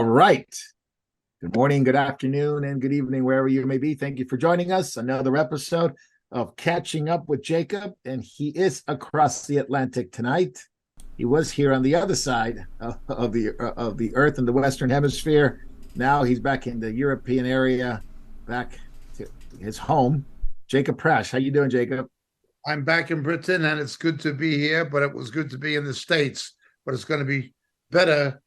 right. Good morning, good afternoon, and good evening, wherever you may be. Thank you for joining us. Another episode of Catching Up with Jacob, and he is across the Atlantic tonight. He was here on the other side of the Earth in the Western Hemisphere. Now he's back in the European area, back to his home. Jacob Prash, how you doing, Jacob? I'm back in Britain, and it's good to be here, but it was good to be in the States. But it's going to be better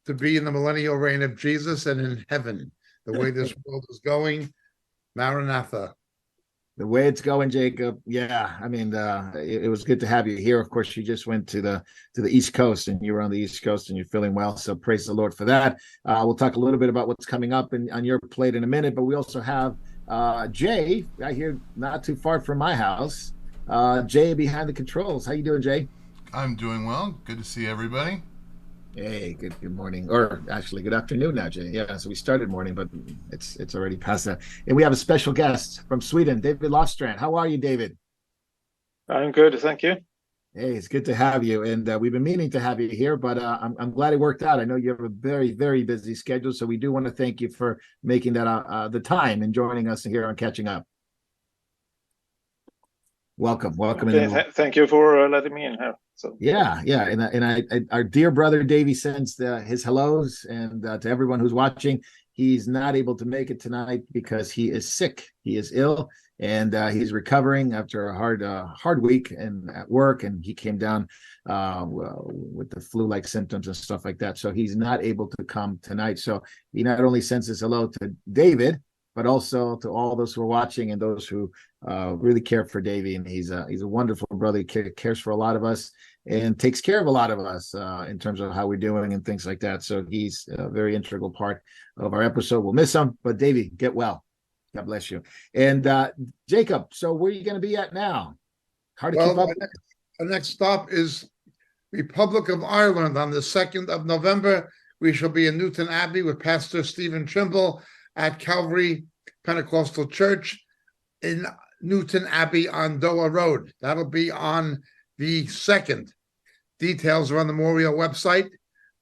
to be in the millennial reign of Jesus and in heaven. The way this world is going, Maranatha. The way it's going, Jacob. Yeah, I mean, it was good to have you here. Of course, you just went to the East Coast, and you were on the East Coast, and you're feeling well. So praise the Lord for that. We'll talk a little bit about what's coming up on your plate in a minute, but we also have Jay right here, not too far from my house. Jay behind the controls. How you doing, Jay? I'm doing well. Good to see everybody. Hey, good morning, or actually good afternoon now, Jay. Yeah, so we started morning, but it's already past that. And we have a special guest from Sweden, David Lofstrand. How are you, David? I'm good, thank you. Hey, it's good to have you, and we've been meaning to have you here, but I'm glad it worked out. I know you have a very, very busy schedule, so we do want to thank you for making that the time and joining us here on Catching Up. Welcome. Okay, thank you for letting me in here. So yeah, and our dear brother Davey sends his hellos, and to everyone who's watching. He's not able to make it tonight because he is sick. He is ill, and he's recovering after a hard week and at work. And he came down with the flu-like symptoms and stuff like that. So he's not able to come tonight. So he not only sends his hello to David, but also to all those who are watching and those who really care for Davey. And he's a wonderful brother. He cares for a lot of us and takes care of a lot of us in terms of how we're doing and things like that. So he's a very integral part of our episode. We'll miss him, but Davey, get well. God bless you. And Jacob, so where are you going to be at now? Hard to keep up. The next stop is Republic of Ireland. On the 2nd of November, we shall be in Newton Abbey with Pastor Stephen Trimble at Calvary Pentecostal Church in Newton Abbey on Doa Road. That'll be on the 2nd. Details are on the Moriel website.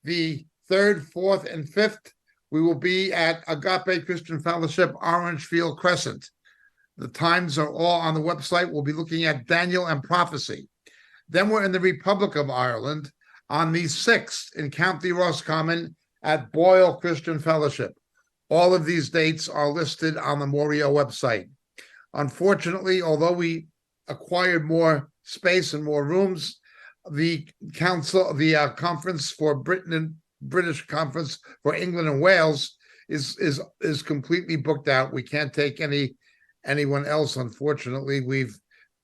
The 3rd, 4th, and 5th, we will be at Agape Christian Fellowship, Orangefield Crescent. The times are all on the website. We'll be looking at Daniel and prophecy. Then we're in the Republic of Ireland on the 6th in County Roscommon at Boyle Christian Fellowship. All of these dates are listed on the Moriel website. Unfortunately, although we acquired more space and more rooms, the conference for Britain and British Conference for England and Wales is completely booked out. We can't take anyone else. Unfortunately, we've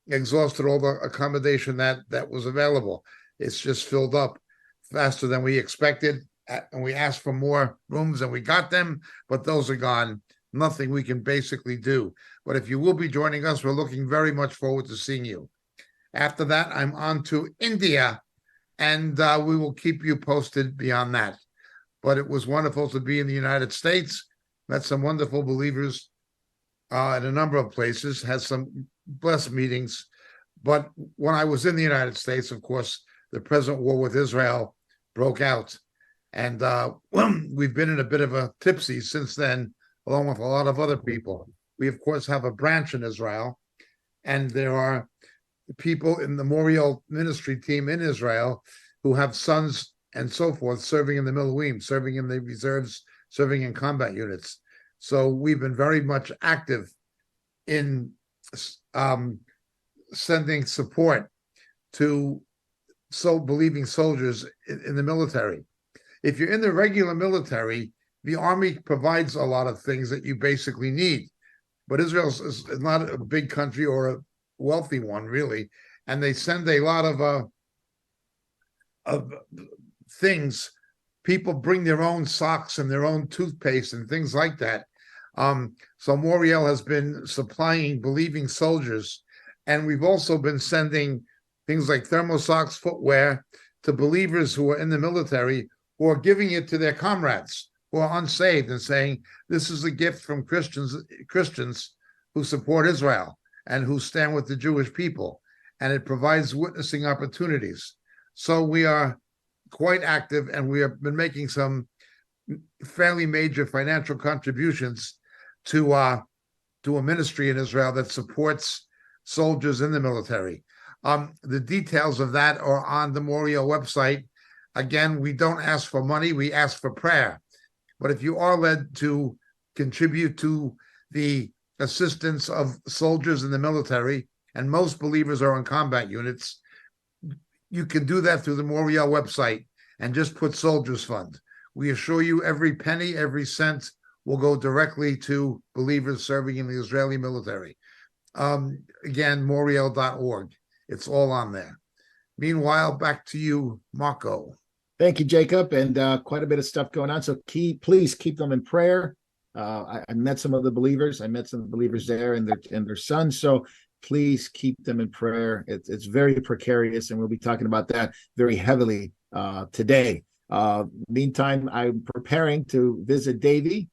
exhausted all the accommodation that was available. It's just filled up faster than we expected. And we asked for more rooms and we got them, but those are gone. Nothing we can basically do. But if you will be joining us, we're looking very much forward to seeing you. After that, I'm on to India, and we will keep you posted beyond that. But it was wonderful to be in the United States. Met some wonderful believers in a number of places, had some blessed meetings. But when I was in the United States, of course, the present war with Israel broke out. And we've been in a bit of a tipsy since then, along with a lot of other people. We, of course, have a branch in Israel, and there are people in the Moriel ministry team in Israel who have sons and so forth serving in the Miluim, serving in the reserves, serving in combat units. So we've been very much active in sending support to believing soldiers in the military. If you're in the regular military, the army provides a lot of things that you basically need. But Israel is not a big country or a wealthy one, really. And they send a lot of things. People bring their own socks and their own toothpaste and things like that. So Moriel has been supplying believing soldiers. And we've also been sending things like thermal socks, footwear to believers who are in the military who are giving it to their comrades who are unsaved and saying, this is a gift from Christians who support Israel and who stand with the Jewish people. And it provides witnessing opportunities. So we are quite active, and we have been making some fairly major financial contributions to a ministry in Israel that supports soldiers in the military. The details of that are on the Moriel website. Again, we don't ask for money, we ask for prayer. But if you are led to contribute to the assistance of soldiers in the military, and most believers are in combat units, you can do that through the Moriel website and just put Soldiers Fund. We assure you every penny, every cent will go directly to believers serving in the Israeli military. Again, Moriel.org. It's all on there. Meanwhile, back to you, Marco. Thank you, Jacob, and quite a bit of stuff going on. So please keep them in prayer. I met some of the believers. I met some believers there and their sons. So please keep them in prayer. It's very precarious, and we'll be talking about that very heavily today. Meantime, I'm preparing to visit Davy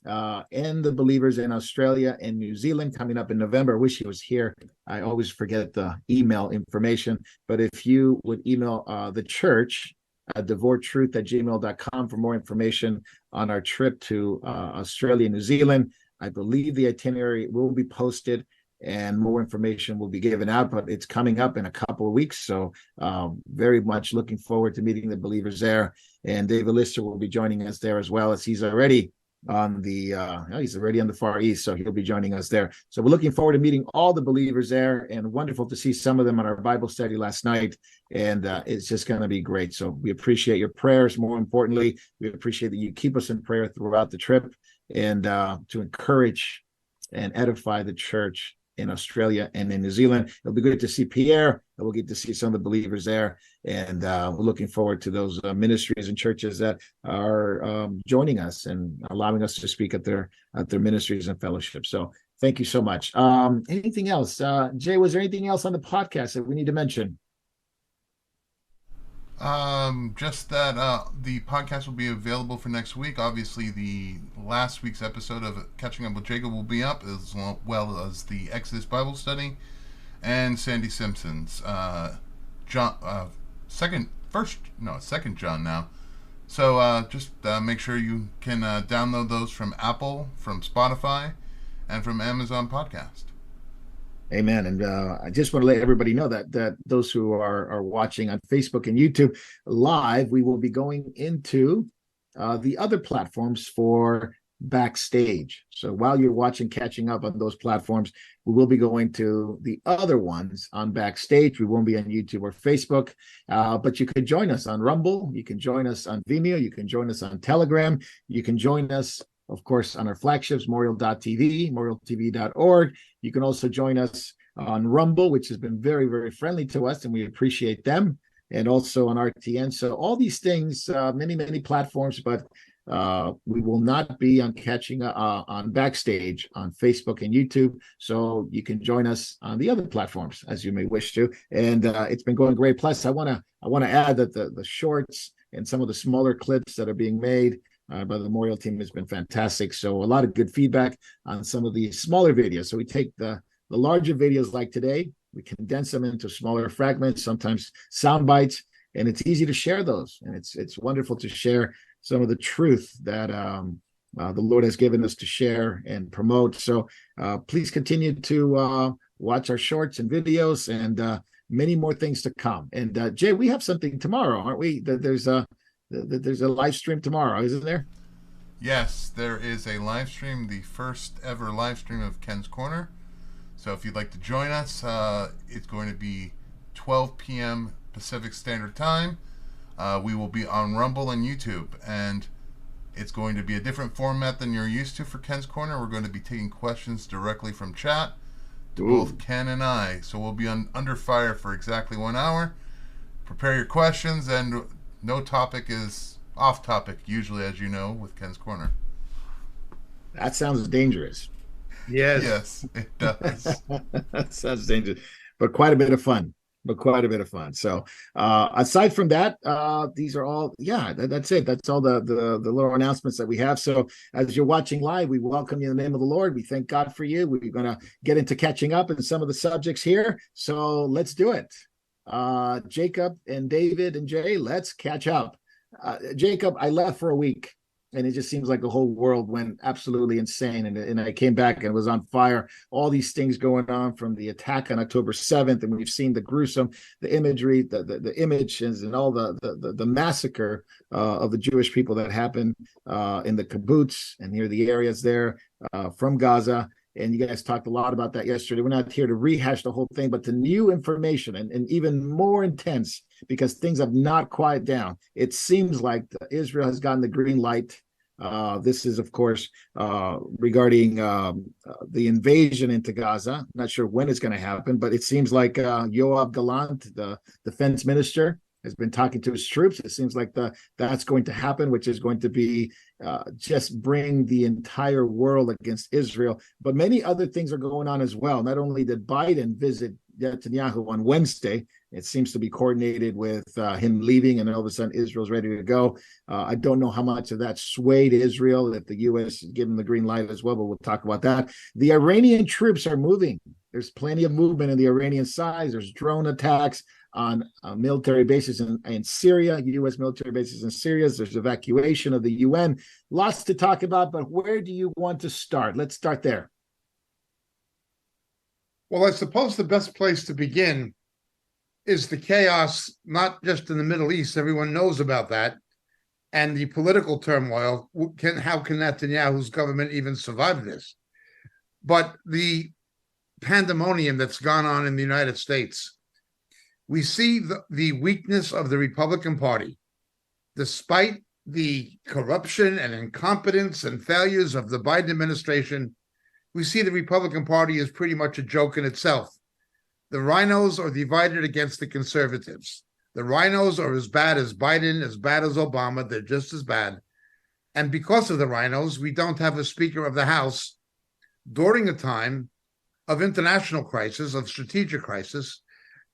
and the believers in Australia and New Zealand coming up in November. I wish he was here. I always forget the email information, but if you would email the church at devoretruth@gmail.com for more information on our trip to Australia and New Zealand. I believe the itinerary will be posted and more information will be given out, but it's coming up in a couple of weeks. So very much looking forward to meeting the believers there. And David Lister will be joining us there as well, as he's already on the Far East, so he'll be joining us there. So we're looking forward to meeting all the believers there, and wonderful to see some of them on our Bible study last night. And it's just going to be great. So we appreciate your prayers. More importantly, we appreciate that you keep us in prayer throughout the trip, and to encourage and edify the church in Australia and in New Zealand. It'll be good to see Pierre, and we'll get to see some of the believers there. And we're looking forward to those ministries and churches that are joining us and allowing us to speak at their ministries and fellowships. So thank you so much. Anything else? Jay, was there anything else on the podcast that we need to mention? Just that the podcast will be available for next week. Obviously, the last week's episode of Catching Up with Jacob will be up, as well as the Exodus Bible study and Sandy Simpson's second John now. So just make sure you can download those from Apple, from Spotify, and from Amazon Podcast. Amen. And I just want to let everybody know that those who are watching on Facebook and YouTube live, we will be going into the other platforms for Backstage. So while you're watching, catching up on those platforms, we will be going to the other ones on Backstage. We won't be on YouTube or Facebook, but you can join us on Rumble. You can join us on Vimeo. You can join us on Telegram. You can join us, of course, on our flagships, Moriel.tv, MorielTV.org. You can also join us on Rumble, which has been very, very friendly to us, and we appreciate them, and also on RTN. So all these things, many, many platforms, but we will not be on catching on Backstage on Facebook and YouTube. So you can join us on the other platforms as you may wish to. And it's been going great. Plus, I want to add that the shorts and some of the smaller clips that are being made by the Moriel team has been fantastic. So a lot of good feedback on some of the smaller videos. So we take the larger videos like today, we condense them into smaller fragments, sometimes sound bites, and it's easy to share those. And it's wonderful to share some of the truth that the Lord has given us to share and promote. So please continue to watch our shorts and videos, and many more things to come. And Jay, we have something tomorrow, aren't we? There's a live stream tomorrow, isn't there? Yes, there is a live stream, the first ever live stream of Ken's Corner. So if you'd like to join us, it's going to be 12 p.m. Pacific Standard Time. We will be on Rumble and YouTube, and it's going to be a different format than you're used to for Ken's Corner. We're going to be taking questions directly from chat to both Ken and I. So we'll be under fire for exactly 1 hour. Prepare your questions, and no topic is off topic, usually, as you know, with Ken's Corner. That sounds dangerous. Yes, it does. That sounds dangerous, but quite a bit of fun. So aside from that, these are all, that's it. That's all the little announcements that we have. So as you're watching live, we welcome you in the name of the Lord. We thank God for you. We're going to get into catching up in some of the subjects here. So let's do it. Jacob and David and Jay, let's catch up. Jacob, I left for a week. and it just seems like the whole world went absolutely insane. And I came back and it was on fire. All these things going on from the attack on October 7th, and we've seen the gruesome, the imagery, the images, and all the massacre of the Jewish people that happened in the kibbutz and near the areas there from Gaza. And you guys talked a lot about that yesterday. We're not here to rehash the whole thing, but the new information and even more intense, because things have not quieted down. It seems like Israel has gotten the green light. This is, of course, regarding the invasion into Gaza. Not sure when it's going to happen, but it seems like Yoav Gallant, the defense minister, has been talking to his troops. It seems like that's going to happen, which is going to be just bring the entire world against Israel. But many other things are going on as well. Not only did Biden visit Netanyahu on Wednesday, it seems to be coordinated with him leaving, and all of a sudden Israel's ready to go. I don't know how much of that swayed Israel, that the U.S. is giving the green light as well, but we'll talk about that. The Iranian troops are moving. There's plenty of movement in the Iranian side. There's drone attacks on military bases in Syria, U.S. military bases in Syria. There's evacuation of the UN. Lots to talk about, but where do you want to start? Let's start there. Well, I suppose the best place to begin is the chaos, not just in the Middle East. Everyone knows about that. And the political turmoil. How can Netanyahu's government even survive this? But the pandemonium that's gone on in the United States. We see the weakness of the Republican Party. Despite the corruption and incompetence and failures of the Biden administration, we see the Republican Party is pretty much a joke in itself. The rhinos are divided against the conservatives. The rhinos are as bad as Biden, as bad as Obama. They're just as bad. And because of the rhinos, we don't have a Speaker of the House during a time of international crisis, of strategic crisis,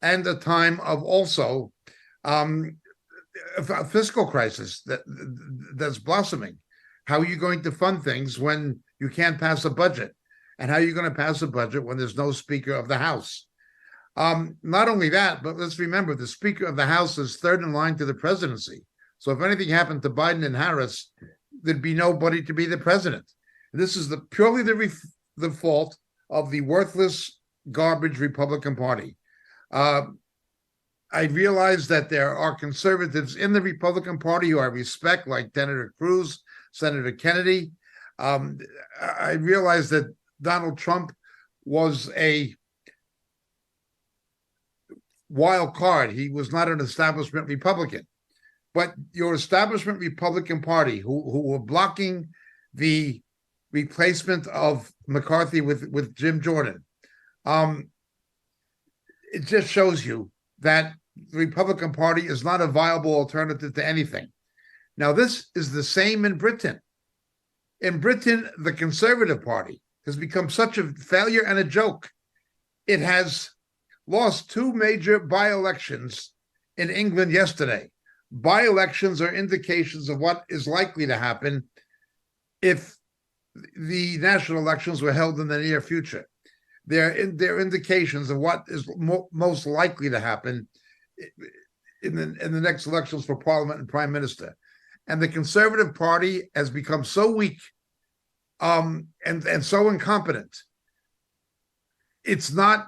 and a time of also a fiscal crisis that's blossoming. How are you going to fund things when you can't pass a budget? And how are you going to pass a budget when there's no Speaker of the House? Not only that, but let's remember the Speaker of the House is third in line to the presidency. So if anything happened to Biden and Harris, there'd be nobody to be the president. This is purely the fault of the worthless, garbage Republican Party. I realize that there are conservatives in the Republican Party who I respect, like Senator Cruz, Senator Kennedy. I realize that Donald Trump was a wild card. He was not an establishment Republican. But your establishment Republican Party, who were blocking the replacement of McCarthy with Jim Jordan, it just shows you that the Republican Party is not a viable alternative to anything. Now, this is the same in Britain. In Britain, the Conservative Party has become such a failure and a joke. It has lost two major by-elections in England yesterday. By-elections are indications of what is likely to happen if the national elections were held in the near future. They're indications of what is most likely to happen in the next elections for Parliament and Prime Minister. And the Conservative Party has become so weak and so incompetent. It's not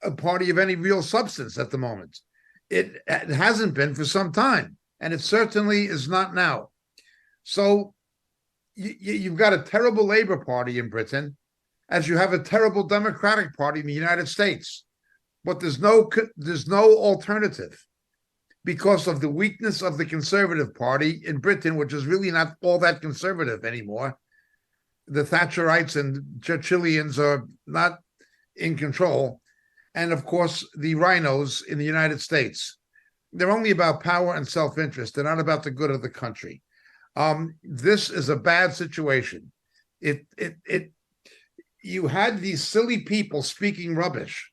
a party of any real substance at the moment. It hasn't been for some time, and it certainly is not now. So you've got a terrible Labour Party in Britain, as you have a terrible Democratic Party in the United States. But there's no alternative because of the weakness of the Conservative Party in Britain, which is really not all that conservative anymore. The Thatcherites and Churchillians are not in control. And of course, the rhinos in the United States. They're only about power and self-interest. They're not about the good of the country. This is a bad situation. You had these silly people speaking rubbish.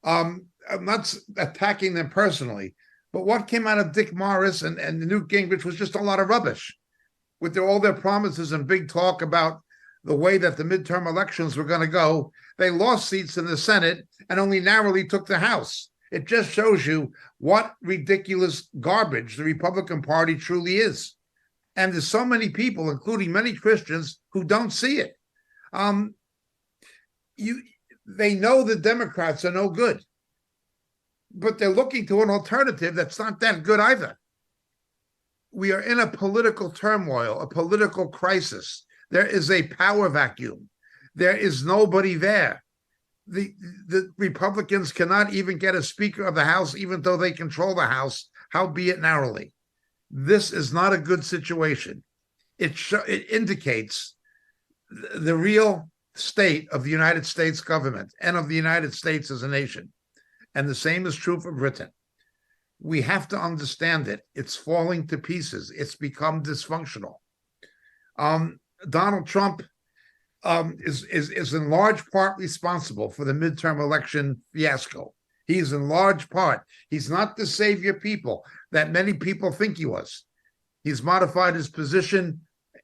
I'm not attacking them personally, but what came out of Dick Morris and Newt Gingrich was just a lot of rubbish, with all their promises and big talk about the way that the midterm elections were going to go. They lost seats in the Senate and only narrowly took the House. It just shows you what ridiculous garbage the Republican Party truly is. And there's so many people, including many Christians, who don't see it. They know the Democrats are no good, but they're looking to an alternative that's not that good either. We are in a political turmoil, a political crisis. There is a power vacuum. There is nobody there. The Republicans cannot even get a Speaker of the House, even though they control the House, howbeit narrowly. This is not a good situation. It indicates the real state of the United States government and of the United States as a nation. And the same is true for Britain. We have to understand it. It's falling to pieces. It's become dysfunctional. Donald Trump is in large part responsible for the midterm election fiasco. He's in large part. He's not the savior people that many people think he was. He's modified his position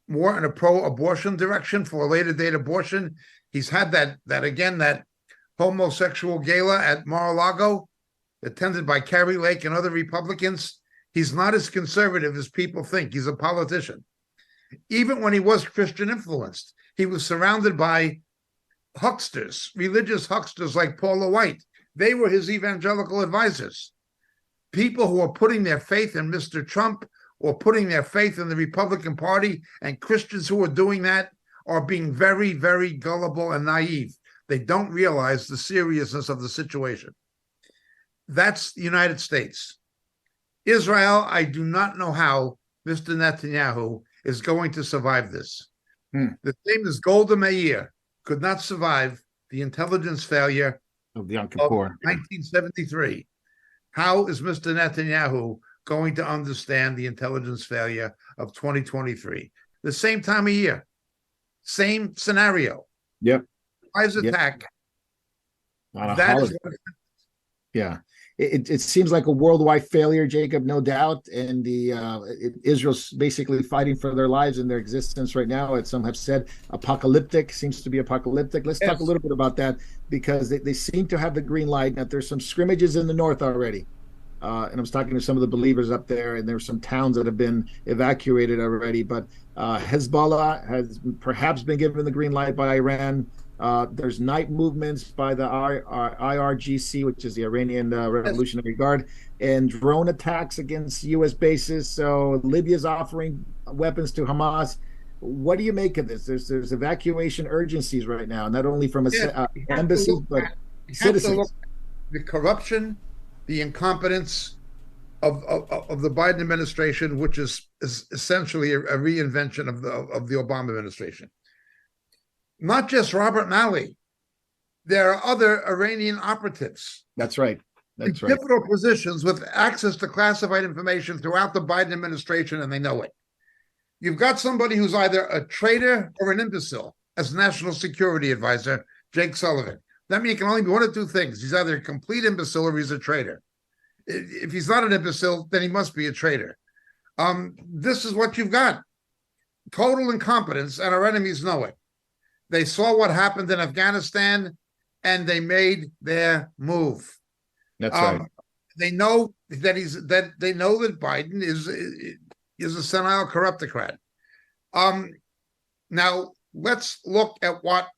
more in a pro-abortion direction for a later date abortion. He's had that homosexual gala at Mar-a-Lago, attended by Carrie Lake and other Republicans. He's not as conservative as people think. He's a politician. Even when he was Christian influenced, he was surrounded by hucksters, religious hucksters like Paula White. They were his evangelical advisors. People who are putting their faith in Mr. Trump or putting their faith in the Republican Party, and Christians who are doing that are being very, very gullible and naive. They don't realize the seriousness of the situation. That's the United States. Israel, I do not know how Mr. Netanyahu is going to survive this. The same as Golda Meir could not survive the intelligence failure of the Yom Kippur 1973. How is Mr. Netanyahu going to understand the intelligence failure of 2023? The same time of year, same scenario. Yep. Surprise attack. Yeah. It seems like a worldwide failure, Jacob, no doubt. And Israel's basically fighting for their lives and their existence right now. As some have said, seems to be apocalyptic. Let's talk a little bit about that, because they seem to have the green light. Now, there's some scrimmages in the north already. And I was talking to some of the believers up there, and there's some towns that have been evacuated already. But Hezbollah has perhaps been given the green light by Iran. There's night movements by the IRGC, which is the Iranian Revolutionary Guard, and drone attacks against U.S. bases. So Libya's offering weapons to Hamas. What do you make of this? There's evacuation urgencies right now, not only from embassies, but citizens. The corruption, the incompetence of the Biden administration, which is essentially a reinvention of the Obama administration. Not just Robert Malley. There are other Iranian operatives. That's right. In pivotal positions with access to classified information throughout the Biden administration, and they know it. You've got somebody who's either a traitor or an imbecile as National Security Advisor, Jake Sullivan. That means it can only be one of two things. He's either a complete imbecile or he's a traitor. If he's not an imbecile, then he must be a traitor. This is what you've got. Total incompetence, and our enemies know it. They saw what happened in Afghanistan, and they made their move. That's right. They know that Biden is a senile corruptocrat. Now let's look at what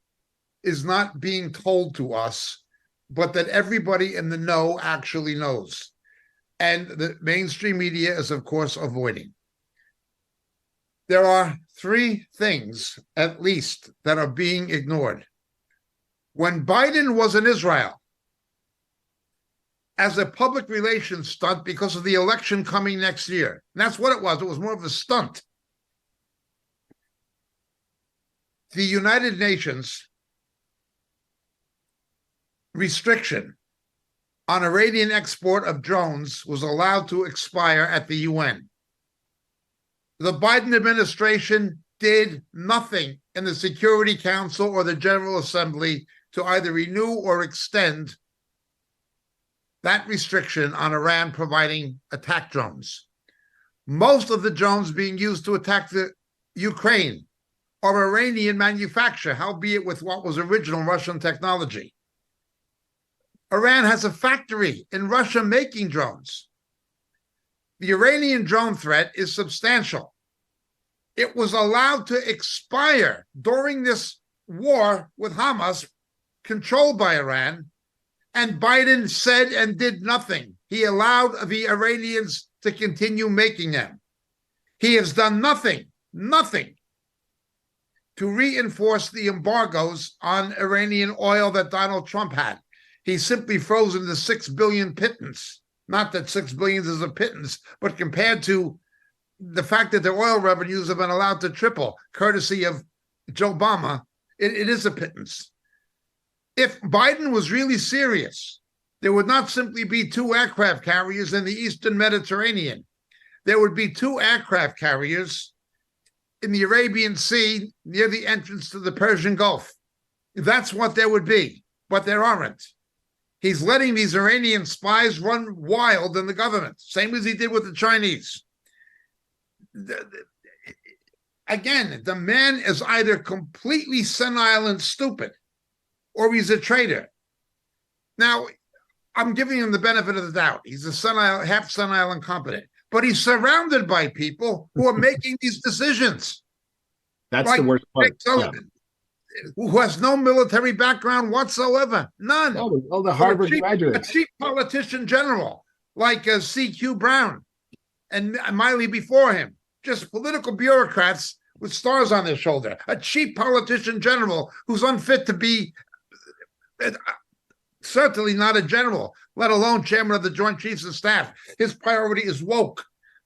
is not being told to us, but that everybody in the know actually knows, and the mainstream media is, of course, avoiding. There are three things, at least, that are being ignored. When Biden was in Israel, as a public relations stunt because of the election coming next year, and that's what it was more of a stunt. The United Nations restriction on Iranian export of drones was allowed to expire at the UN. The Biden administration did nothing in the Security Council or the General Assembly to either renew or extend that restriction on Iran providing attack drones. Most of the drones being used to attack the Ukraine are Iranian manufacture, howbeit with what was original Russian technology. Iran has a factory in Russia making drones. The Iranian drone threat is substantial. It was allowed to expire during this war with Hamas, controlled by Iran, and Biden said and did nothing. He allowed the Iranians to continue making them. He has done nothing to reinforce the embargoes on Iranian oil that Donald Trump had. He's simply frozen the 6 billion pittance. Not that 6 billion is a pittance, but compared to the fact that their oil revenues have been allowed to triple, courtesy of Joe Obama, it is a pittance. If Biden was really serious, there would not simply be 2 aircraft carriers in the Eastern Mediterranean. There would be 2 aircraft carriers in the Arabian Sea near the entrance to the Persian Gulf. That's what there would be, but there aren't. He's letting these Iranian spies run wild in the government, same as he did with the Chinese. Again, the man is either completely senile and stupid, or he's a traitor. Now, I'm giving him the benefit of the doubt. He's a senile, half senile, incompetent, but he's surrounded by people who are making these decisions. That's like the worst part. Sullivan, who has no military background whatsoever, none. All the Harvard graduates. A chief politician general like C.Q. Brown and Miley before him, just political bureaucrats with stars on their shoulder. A chief politician general who's unfit to be, certainly not a general, let alone chairman of the Joint Chiefs of Staff. His priority is woke,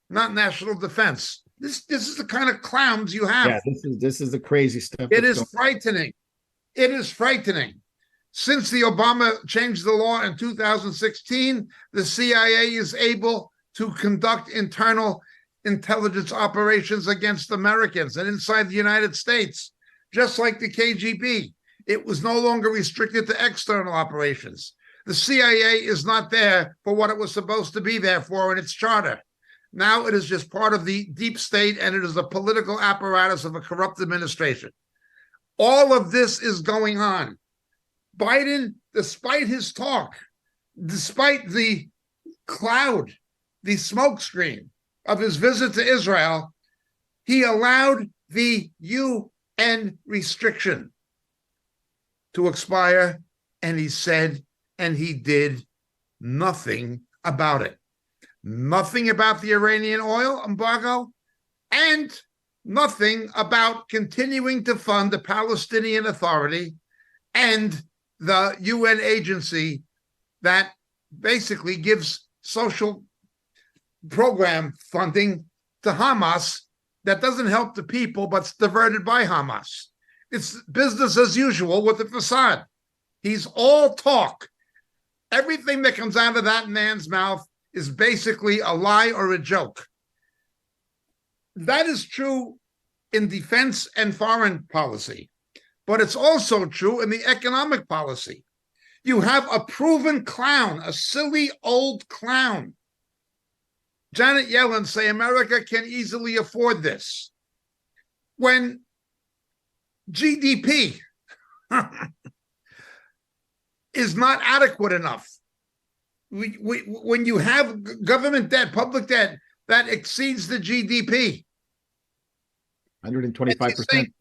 not national defense. This is the kind of clowns you have. Yeah, this is the crazy stuff. It is frightening. It is frightening. Since the Obama changed the law in 2016, the CIA is able to conduct internal intelligence operations against Americans and inside the United States, just like the KGB. It was no longer restricted to external operations. The CIA is not there for what it was supposed to be there for in its charter. Now it is just part of the deep state, and it is a political apparatus of a corrupt administration. All of this is going on. Biden, despite his talk, despite the cloud, the smokescreen of his visit to Israel, he allowed the UN restriction to expire, and he said and he did nothing about it. Nothing about the Iranian oil embargo, and nothing about continuing to fund the Palestinian Authority and the UN agency that basically gives social program funding to Hamas that doesn't help the people, but's diverted by Hamas. It's business as usual with the facade. He's all talk. Everything that comes out of that man's mouth is basically a lie or a joke. That is true in defense and foreign policy, but it's also true in the economic policy. You have a proven clown, a silly old clown. Janet Yellen say America can easily afford this. When GDP is not adequate enough, when you have government debt, public debt, that exceeds the GDP. 125%.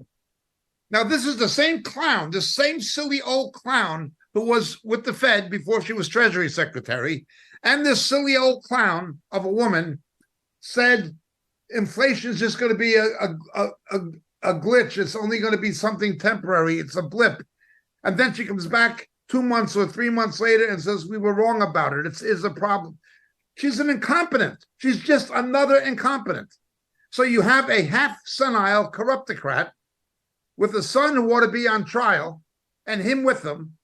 Now, this is the same clown, the same silly old clown who was with the Fed before she was Treasury Secretary. And this silly old clown of a woman said inflation is just going to be a glitch. It's only going to be something temporary. It's a blip. And then she comes back 2 months or 3 months later and says, we were wrong about it. It's a problem. She's an incompetent. She's just another incompetent. So you have a half-senile corruptocrat with a son who ought to be on trial and him with them,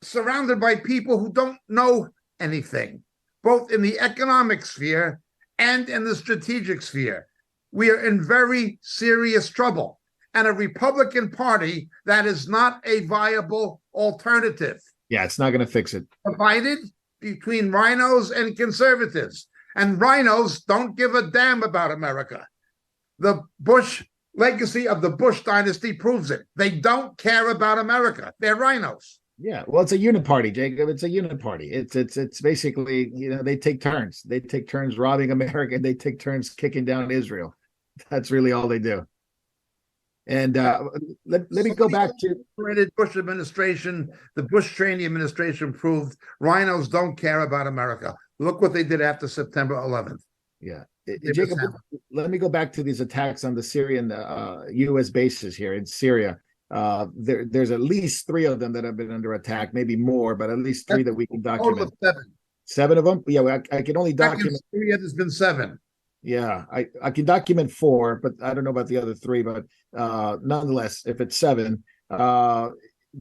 surrounded by people who don't know anything, both in the economic sphere and in the strategic sphere. We are in very serious trouble. And a Republican Party that is not a viable alternative. Yeah, it's not going to fix it. Divided between rhinos and conservatives. And rhinos don't give a damn about America. The Bush legacy of the Bush dynasty proves it. They don't care about America. They're rhinos. Yeah, well, it's a uniparty, Jacob. It's a uniparty. It's basically, they take turns. They take turns robbing America. They take turns kicking down Israel. That's really all they do. And let me go back to Bush administration, the Bush Cheney administration proved rhinos don't care about America. Look what they did after September 11th. Yeah, Jacob. Let me go back to these attacks on the Syrian U.S. bases here in Syria. There's at least 3 of them that have been under attack, maybe more, but at least 3 that we can document. 7. 7 of them? Yeah, I can only document. Syria, there's been 7. Yeah, I can document 4, but I don't know about the other 3. But nonetheless, if it's 7,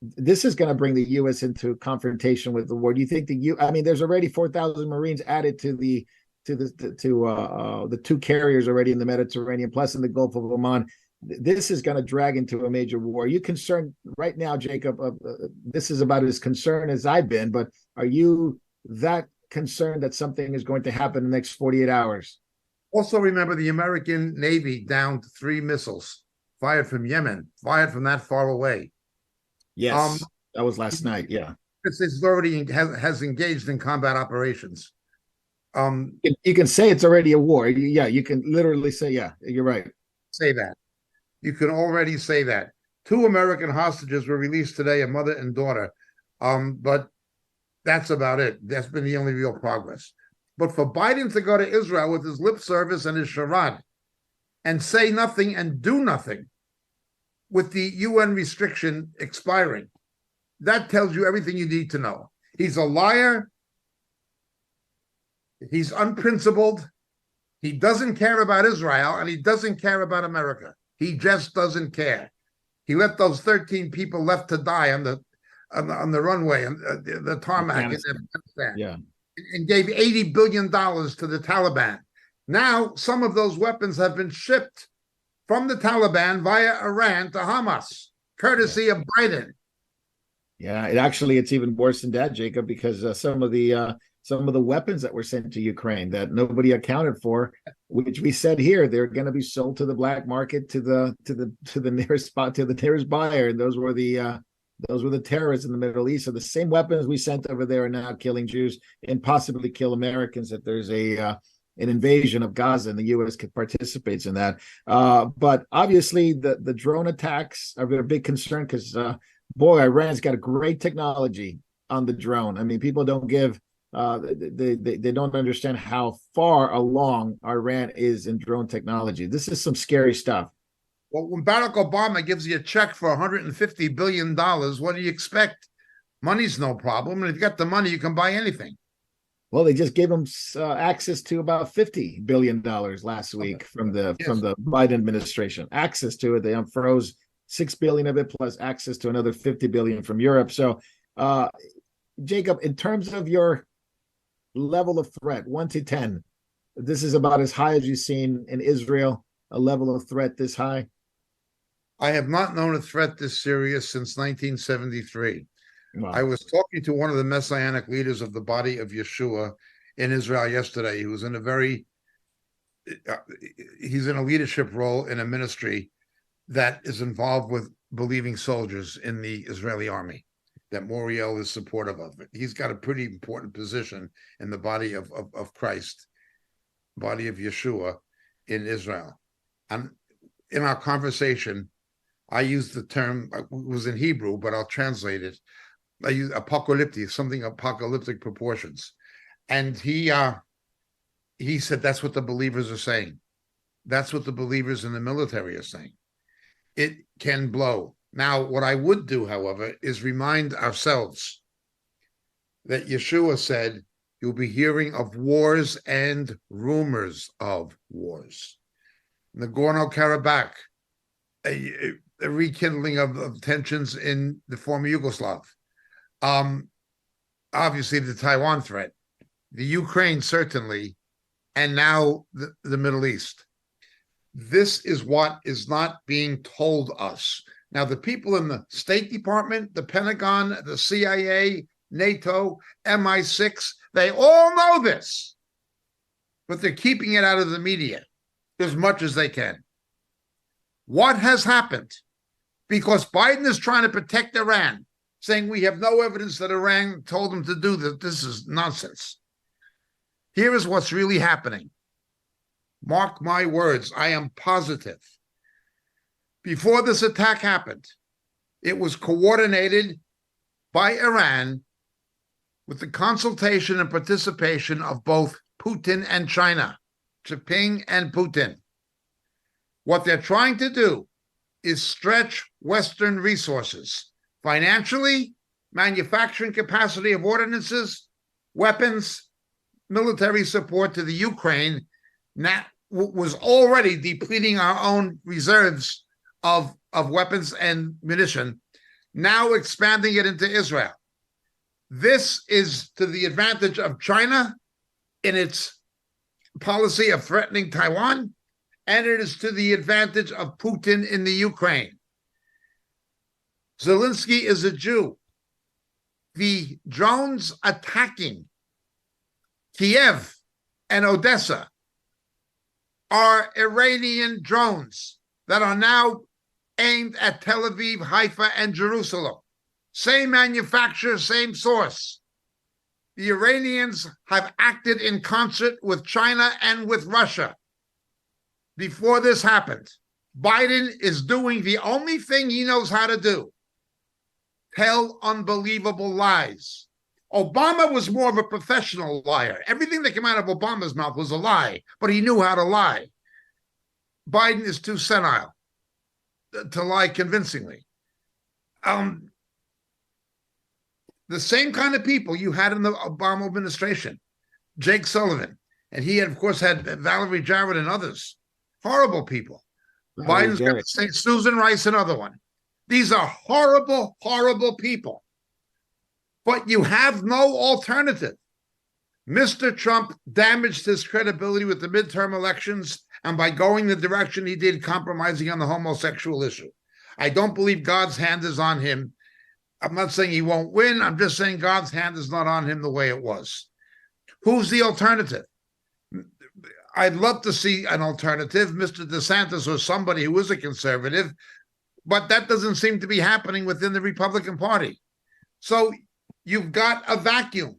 this is going to bring the U.S. into confrontation with the war. Do you think I mean, there's already 4,000 Marines added to the 2 carriers already in the Mediterranean, plus in the Gulf of Oman. This is going to drag into a major war. Are you concerned right now, Jacob? This is about as concerned as I've been, but are you that concerned that something is going to happen in the next 48 hours? Also, remember the American Navy downed 3 missiles fired from Yemen, fired from that far away. Yes, that was last night. Yeah, it's already has engaged in combat operations. You can say it's already a war. Yeah, you can literally say, yeah, you're right. Say that. You can already say that. 2 American hostages were released today, a mother and daughter. But that's about it. That's been the only real progress. But for Biden to go to Israel with his lip service and his charade and say nothing and do nothing with the UN restriction expiring, that tells you everything you need to know. He's a liar. He's unprincipled. He doesn't care about Israel, and he doesn't care about America. He just doesn't care. He let those 13 people left to die on the runway, and the tarmac in Afghanistan. Yeah. And gave $80 billion to the Taliban. Now, some of those weapons have been shipped from the Taliban via Iran to Hamas, courtesy of Biden. Yeah, it's even worse than that, Jacob, because some of the weapons that were sent to Ukraine that nobody accounted for, which we said here, they're going to be sold to the black market to the nearest spot, to the nearest buyer, and those were the terrorists in the Middle East. So the same weapons we sent over there are now killing Jews and possibly kill Americans if there's an invasion of Gaza and the U.S. participates in that. But obviously the drone attacks are a big concern because, Iran's got a great technology on the drone. I mean, people don't give they don't understand how far along Iran is in drone technology. This is some scary stuff. Well, when Barack Obama gives you a check for $150 billion, what do you expect? Money's no problem. And if you got the money, you can buy anything. Well, they just gave him access to about $50 billion last week from the Biden administration. Access to it. They unfroze $6 billion of it, plus access to another $50 billion from Europe. So, Jacob, in terms of your level of threat, 1 to 10, this is about as high as you've seen in Israel, a level of threat this high? I have not known a threat this serious since 1973. Wow. I was talking to one of the messianic leaders of the body of Yeshua in Israel yesterday. He was in he's in a leadership role in a ministry that is involved with believing soldiers in the Israeli army, that Moriel is supportive of it. He's got a pretty important position in the body of Christ, body of Yeshua in Israel. And in our conversation, I used the term, it was in Hebrew, but I'll translate it. I use apocalyptic, something apocalyptic proportions. And he said that's what the believers are saying. That's what the believers in the military are saying. It can blow. Now, what I would do, however, is remind ourselves that Yeshua said, you'll be hearing of wars and rumors of wars. Nagorno-Karabakh, a rekindling of tensions in the former Yugoslav. Obviously, the Taiwan threat, the Ukraine certainly, and now the Middle East. This is what is not being told us. Now, the people in the State Department, the Pentagon, the CIA, NATO, MI6, they all know this, but they're keeping it out of the media as much as they can. What has happened? Because Biden is trying to protect Iran. saying we have no evidence that Iran told them to do that. This is nonsense. Here is what's really happening. Mark my words, I am positive. Before this attack happened, it was coordinated by Iran with the consultation and participation of both Putin and China, Jinping and Putin. What they're trying to do is stretch Western resources, financially, manufacturing capacity of ordinances, weapons, military support to the Ukraine that was already depleting our own reserves of weapons and munition, now expanding it into Israel. This is to the advantage of China in its policy of threatening Taiwan, and it is to the advantage of Putin in the Ukraine. Zelensky is a Jew. The drones attacking Kiev and Odessa are Iranian drones that are now aimed at Tel Aviv, Haifa, and Jerusalem. Same manufacturer, same source. The Iranians have acted in concert with China and with Russia. Before this happened, Biden is doing the only thing he knows how to do: tell unbelievable lies. Obama was more of a professional liar. Everything that came out of Obama's mouth was a lie, but he knew how to lie. Biden is too senile to lie convincingly. The same kind of people you had in the Obama administration, Jake Sullivan, and he had, of course, had Valerie Jarrett and others. Horrible people. Biden's got St. Susan Rice, another one. These are horrible, horrible people. But you have no alternative. Mr. Trump damaged his credibility with the midterm elections, and by going the direction he did, compromising on the homosexual issue. I don't believe God's hand is on him. I'm not saying he won't win. I'm just saying God's hand is not on him the way it was. Who's the alternative? I'd love to see an alternative, Mr. DeSantis or somebody who is a conservative, but that doesn't seem to be happening within the Republican Party. So you've got a vacuum.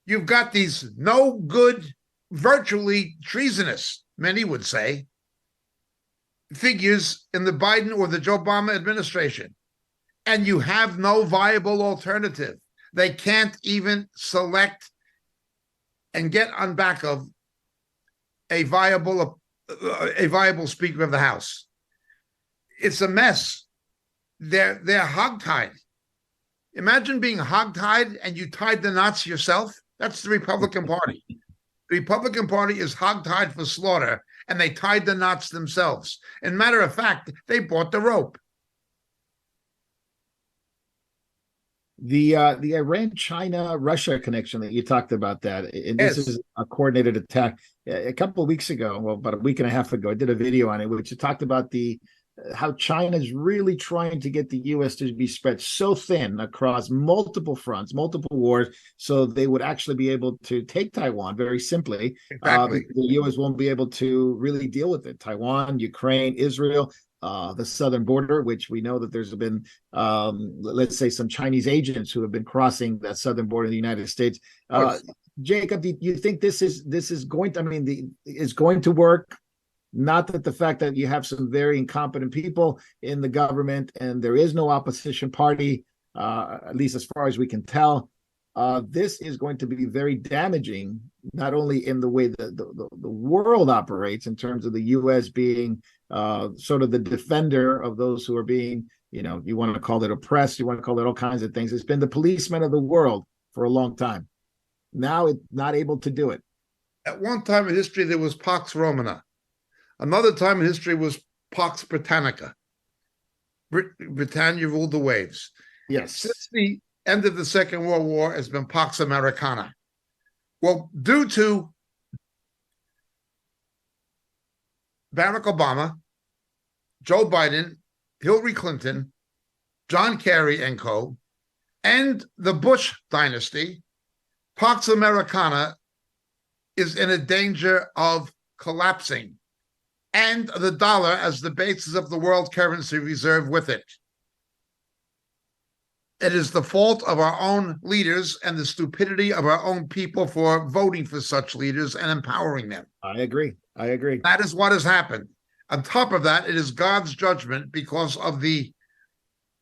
You've got these no good, virtually treasonous, many would say, figures in the Biden or the Joe Obama administration. And you have no viable alternative. They can't even select and get on back of a viable Speaker of the House. It's a mess. They're hogtied. Imagine being hogtied and you tied the knots yourself. That's the Republican Party. The Republican Party is hogtied for slaughter, and they tied the knots themselves. And matter of fact, they bought the rope. The Iran, China, Russia connection that you talked about, that, and this is a coordinated attack. A couple of weeks ago, well, about a week and a half ago, I did a video on it, which talked about how China is really trying to get the U.S. to be spread so thin across multiple fronts, multiple wars, so they would actually be able to take Taiwan very simply. Exactly. The U.S. won't be able to really deal with it. Taiwan, Ukraine, Israel, the southern border, which we know that there's been, let's say, some Chinese agents who have been crossing that southern border of the United States. Jacob, do you think this is going to, is going to work? Not that the fact that you have some very incompetent people in the government and there is no opposition party, at least as far as we can tell, this is going to be very damaging, not only in the way the world operates in terms of the U.S. being sort of the defender of those who are being, you want to call it oppressed, you want to call it all kinds of things. It's been the policeman of the world for a long time. Now it's not able to do it. At one time in history, there was Pax Romana. Another time in history was Pax Britannica. Britannia ruled the waves. Yes. Since the end of the Second World War has been Pax Americana. Well, due to Barack Obama, Joe Biden, Hillary Clinton, John Kerry and co., and the Bush dynasty, Pax Americana is in a danger of collapsing, and the dollar as the basis of the world currency reserve with it. It is the fault of our own leaders and the stupidity of our own people for voting for such leaders and empowering them. I agree. I agree. That is what has happened. On top of that, it is God's judgment because of the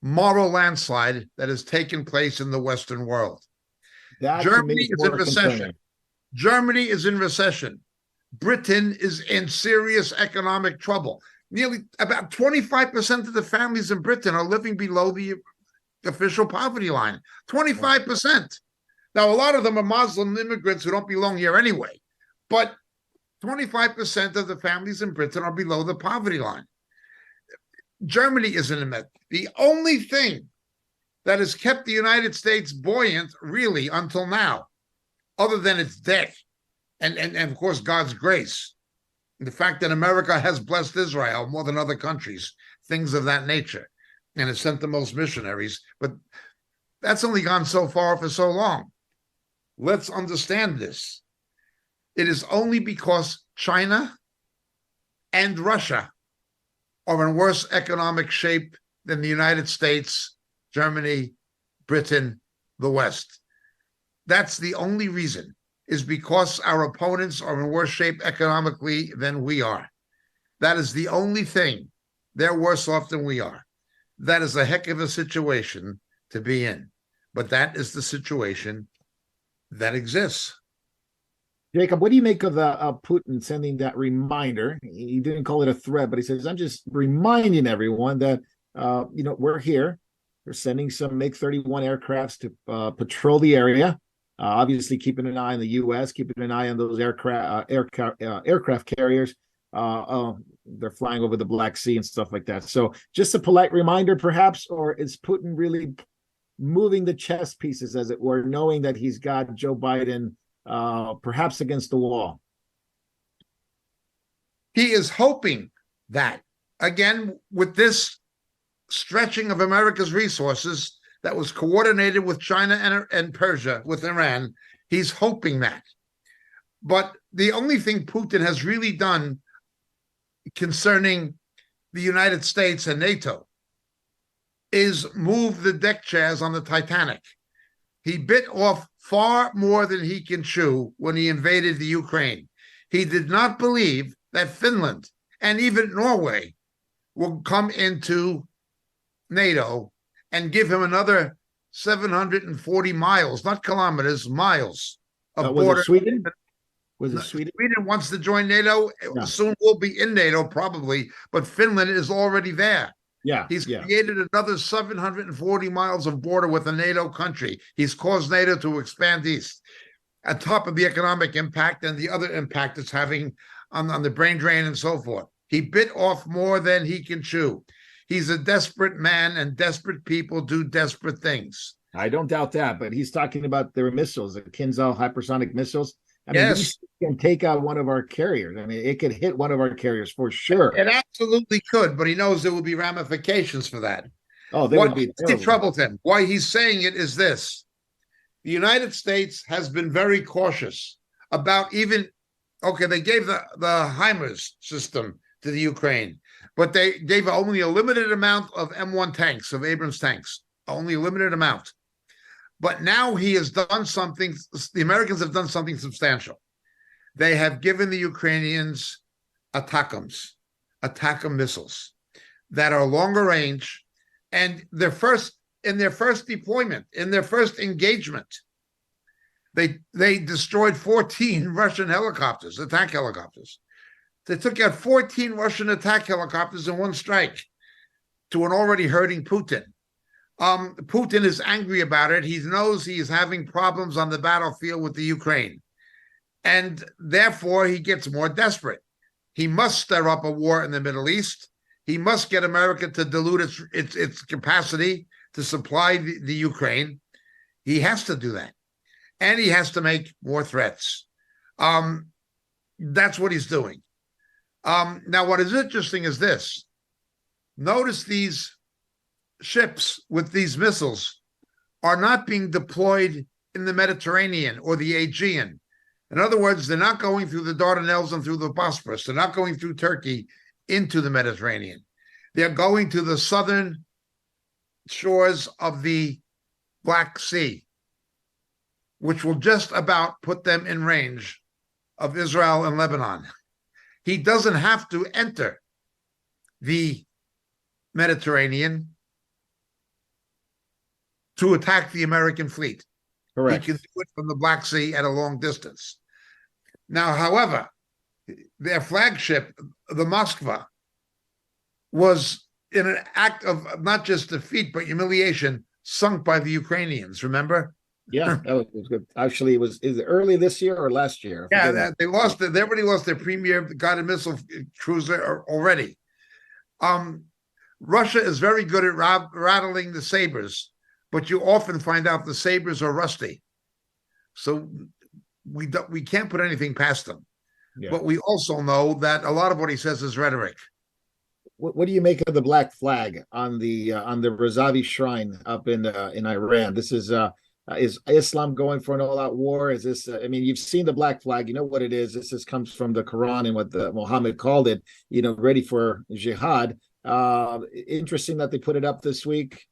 moral landslide that has taken place in the Western world. That Germany is in recession. Germany is in recession. Britain is in serious economic trouble. Nearly about 25% of the families in Britain are living below the official poverty line. 25%. Now, a lot of them are Muslim immigrants who don't belong here anyway, but 25% of the families in Britain are below the poverty line. Germany is in a mess. The only thing that has kept the United States buoyant, really, until now, other than its debt and of course, God's grace, the fact that America has blessed Israel more than other countries, things of that nature, and has sent the most missionaries, but that's only gone so far for so long. Let's understand this. It is only because China and Russia are in worse economic shape than the United States, Germany, Britain, the West. That's the only reason, is because our opponents are in worse shape economically than we are. That is the only thing. They're worse off than we are. That is a heck of a situation to be in. But that is the situation that exists. Jacob, what do you make of Putin sending that reminder? He didn't call it a threat, but he says, I'm just reminding everyone that, we're here. We're sending some MiG-31 aircrafts to patrol the area. Obviously, keeping an eye on the U.S., keeping an eye on those aircraft carriers. They're flying over the Black Sea and stuff like that. So just a polite reminder, perhaps, or is Putin really moving the chess pieces, as it were, knowing that he's got Joe Biden perhaps against the wall? He is hoping that, again, with this stretching of America's resources that was coordinated with China and Persia, with Iran, he's hoping that. But the only thing Putin has really done concerning the United States and NATO is move the deck chairs on the Titanic. He bit off far more than he can chew when he invaded the Ukraine. He did not believe that Finland and even Norway would come into NATO and give him another 740 miles, not kilometers, miles of border. Was it Sweden? Was it Sweden? Sweden wants to join NATO. Yeah. Soon will be in NATO, probably, but Finland is already there. Yeah. He's created another 740 miles of border with a NATO country. He's caused NATO to expand east, on top of the economic impact and the other impact it's having on the brain drain and so forth. He bit off more than he can chew. He's a desperate man, and desperate people do desperate things. I don't doubt that, but he's talking about their missiles, the Kinzhal hypersonic missiles. I mean, Yes. It can take out one of our carriers. I mean, it could hit one of our carriers for sure. It absolutely could, but he knows there will be ramifications for that. Oh, there would be What terrible. troubled him, why he's saying it, is this. The United States has been very cautious about they gave the HIMARS system to the Ukraine, but they gave only a limited amount of M1 tanks, of Abrams tanks, only a limited amount. But now he has done something, the Americans have done something substantial. They have given the Ukrainians ATACMS missiles that are longer range, and in their first deployment, in their first engagement, they destroyed 14 Russian helicopters, attack helicopters. They took out 14 Russian attack helicopters in one strike to an already hurting Putin. Putin is angry about it. He knows he is having problems on the battlefield with the Ukraine. And therefore, he gets more desperate. He must stir up a war in the Middle East. He must get America to dilute its capacity to supply the Ukraine. He has to do that. And he has to make more threats. That's what he's doing. Now, what is interesting is this. Notice these ships with these missiles are not being deployed in the Mediterranean or the Aegean. In other words, they're not going through the Dardanelles and through the Bosporus. They're not going through Turkey into the Mediterranean. They're going to the southern shores of the Black Sea, which will just about put them in range of Israel and Lebanon. He doesn't have to enter the Mediterranean to attack the American fleet. Correct. He can do it from the Black Sea at a long distance. Now, however, their flagship, the Moskva, was in an act of not just defeat, but humiliation, sunk by the Ukrainians, remember? Yeah, that was good. Actually, is it early this year or last year? Yeah, they lost. They already lost their premier guided missile cruiser already. Russia is very good at rattling the sabers, but you often find out the sabers are rusty. So we can't put anything past them. Yeah. But we also know that a lot of what he says is rhetoric. What do you make of the black flag on the Razavi shrine up in Iran? This is Islam going for an all-out war? Is this? I mean, you've seen the black flag. You know what it is. This comes from the Quran and what Muhammad called it. Ready for jihad. Interesting that they put it up this week.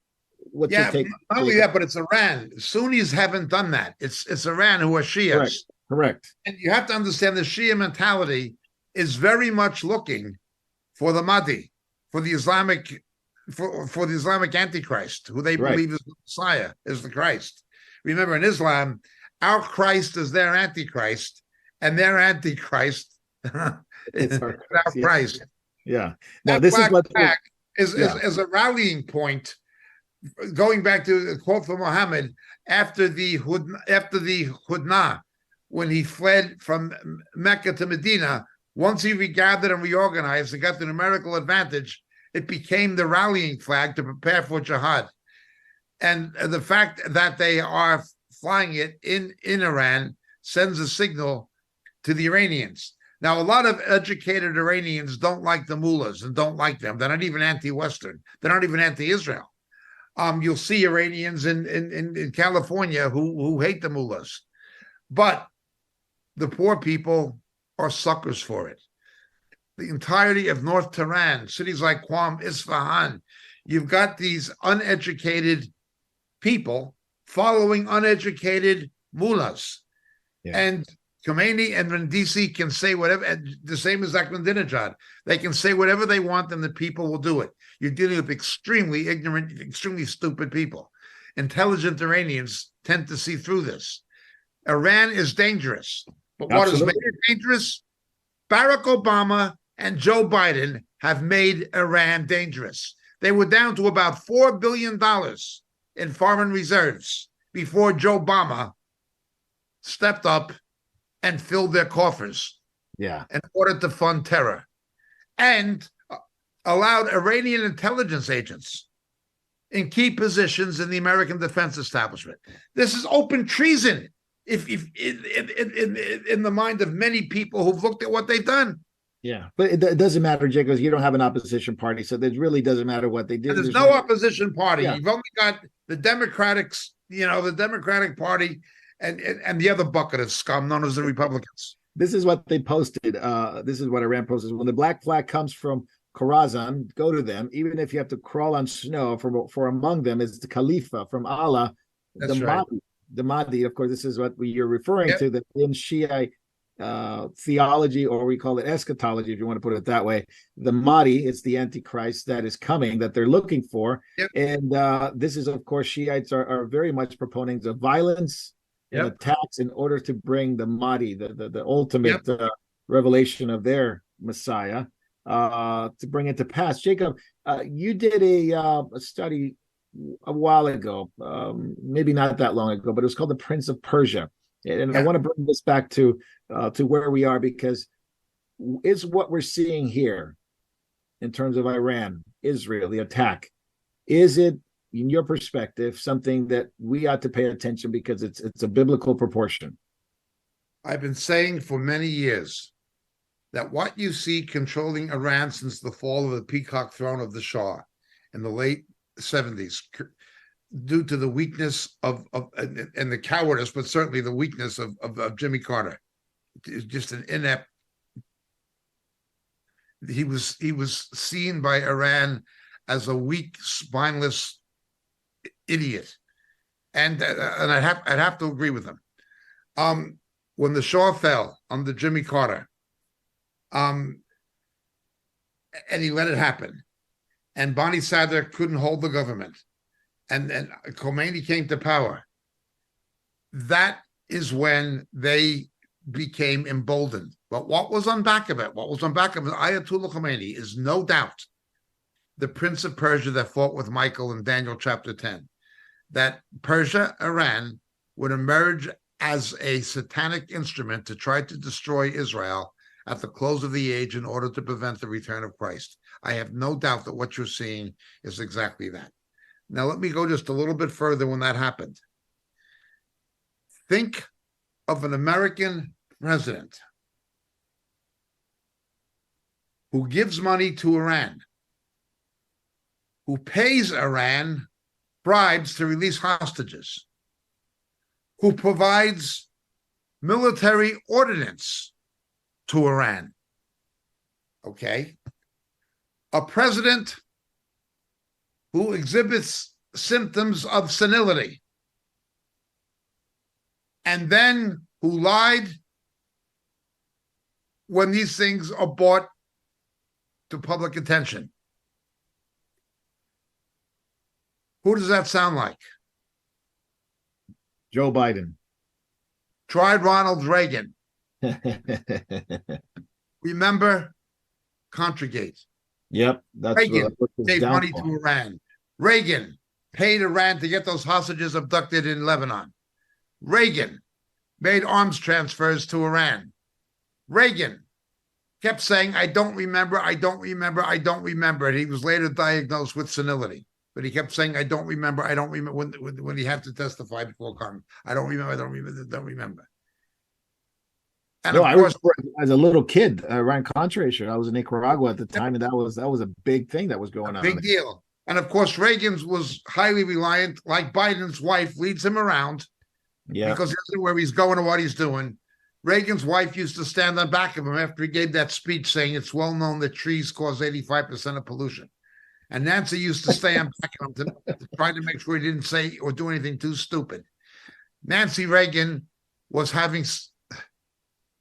What's your take? Not only that, but it's Iran. Sunnis haven't done that. It's Iran who are Shias. Correct. And you have to understand the Shia mentality is very much looking for the Mahdi, for the Islamic Antichrist, who they believe is the Messiah, is the Christ. Remember, in Islam, our Christ is their Antichrist, and their Antichrist is our Christ. Yeah. Now this is what is a rallying point. Going back to the quote from Muhammad after the Hudna, when he fled from Mecca to Medina, once he regathered and reorganized and got the numerical advantage, it became the rallying flag to prepare for jihad. And the fact that they are flying it in Iran sends a signal to the Iranians. Now, a lot of educated Iranians don't like the mullahs and don't like them. They're not even anti-Western. They're not even anti-Israel. You'll see Iranians in California who hate the mullahs. But the poor people are suckers for it. The entirety of North Tehran, cities like Qom, Isfahan, you've got these uneducated people following uneducated mullahs. Yeah. And Khomeini and Randisi can say whatever, and the same as Ahmadinejad. They can say whatever they want and the people will do it. You're dealing with extremely ignorant, extremely stupid people. Intelligent Iranians tend to see through this. Iran is dangerous. But what has made it dangerous? Barack Obama and Joe Biden have made Iran dangerous. They were down to about $4 billion in foreign reserves before Joe Obama stepped up and filled their coffers in order to fund terror and allowed Iranian intelligence agents in key positions in the American defense establishment. This is open treason. If in the mind of many people who've looked at what they've done. Yeah, but it doesn't matter, Jay, because you don't have an opposition party, so it really doesn't matter what they did. There's no opposition party. Yeah. You've only got the Democrats, the Democratic Party, and the other bucket of scum known as the Republicans. This is what they posted. This is what Iran posted. When the black flag comes from Khorasan, go to them, even if you have to crawl on snow. For among them is the Khalifa from Allah, That's right. The Mahdi, of course, this is what you're referring to, that in Shia theology, or we call it eschatology, if you want to put it that way. The Mahdi is the Antichrist that is coming, that they're looking for. Yep. And this is, of course, Shiites are very much proponents of violence and attacks in order to bring the Mahdi, the ultimate revelation of their Messiah, to bring it to pass. Jacob, you did a study a while ago, maybe not that long ago, but it was called The Prince of Persia. And I want to bring this back to where we are, because is what we're seeing here in terms of Iran, Israel, the attack, is it, in your perspective, something that we ought to pay attention because it's a biblical proportion? I've been saying for many years that what you see controlling Iran since the fall of the peacock throne of the Shah in the late 70s, due to the weakness of and the cowardice, but certainly the weakness of Jimmy Carter. It's just an inept. He was seen by Iran as a weak, spineless idiot. and I'd have to agree with him. When the Shah fell under Jimmy Carter, and he let it happen, and Bani Sadr couldn't hold the government, and Khomeini came to power. That is when they became emboldened. But what was on back of it? What was on back of it? Ayatollah Khomeini is no doubt the Prince of Persia that fought with Michael in Daniel chapter 10. That Persia, Iran, would emerge as a satanic instrument to try to destroy Israel at the close of the age in order to prevent the return of Christ. I have no doubt that what you're seeing is exactly that. Now, let me go just a little bit further when that happened. Think of an American president who gives money to Iran, who pays Iran bribes to release hostages, who provides military ordnance to Iran. Okay? A president who exhibits symptoms of senility, and then who lied when these things are brought to public attention. Who does that sound like? Joe Biden. Tried Ronald Reagan. Remember Contragate. Yep, that's Reagan what gave money to Iran. Reagan paid Iran to get those hostages abducted in Lebanon. Reagan made arms transfers to Iran. Reagan kept saying, I don't remember, I don't remember, I don't remember. And he was later diagnosed with senility. But he kept saying, I don't remember, I don't remember, when he had to testify before Congress. I don't remember, I don't remember, don't remember. And no, of course, as a little kid, Iran Contra issue. I was in Nicaragua at the time, and that was a big thing that was going on. Big deal. And of course, Reagan's was highly reliant, like Biden's wife leads him around. Yeah. Because he doesn't know where he's going or what he's doing. Reagan's wife used to stand on back of him after he gave that speech saying it's well known that trees cause 85% of pollution. And Nancy used to stay on back of him to try to make sure he didn't say or do anything too stupid. Nancy Reagan was having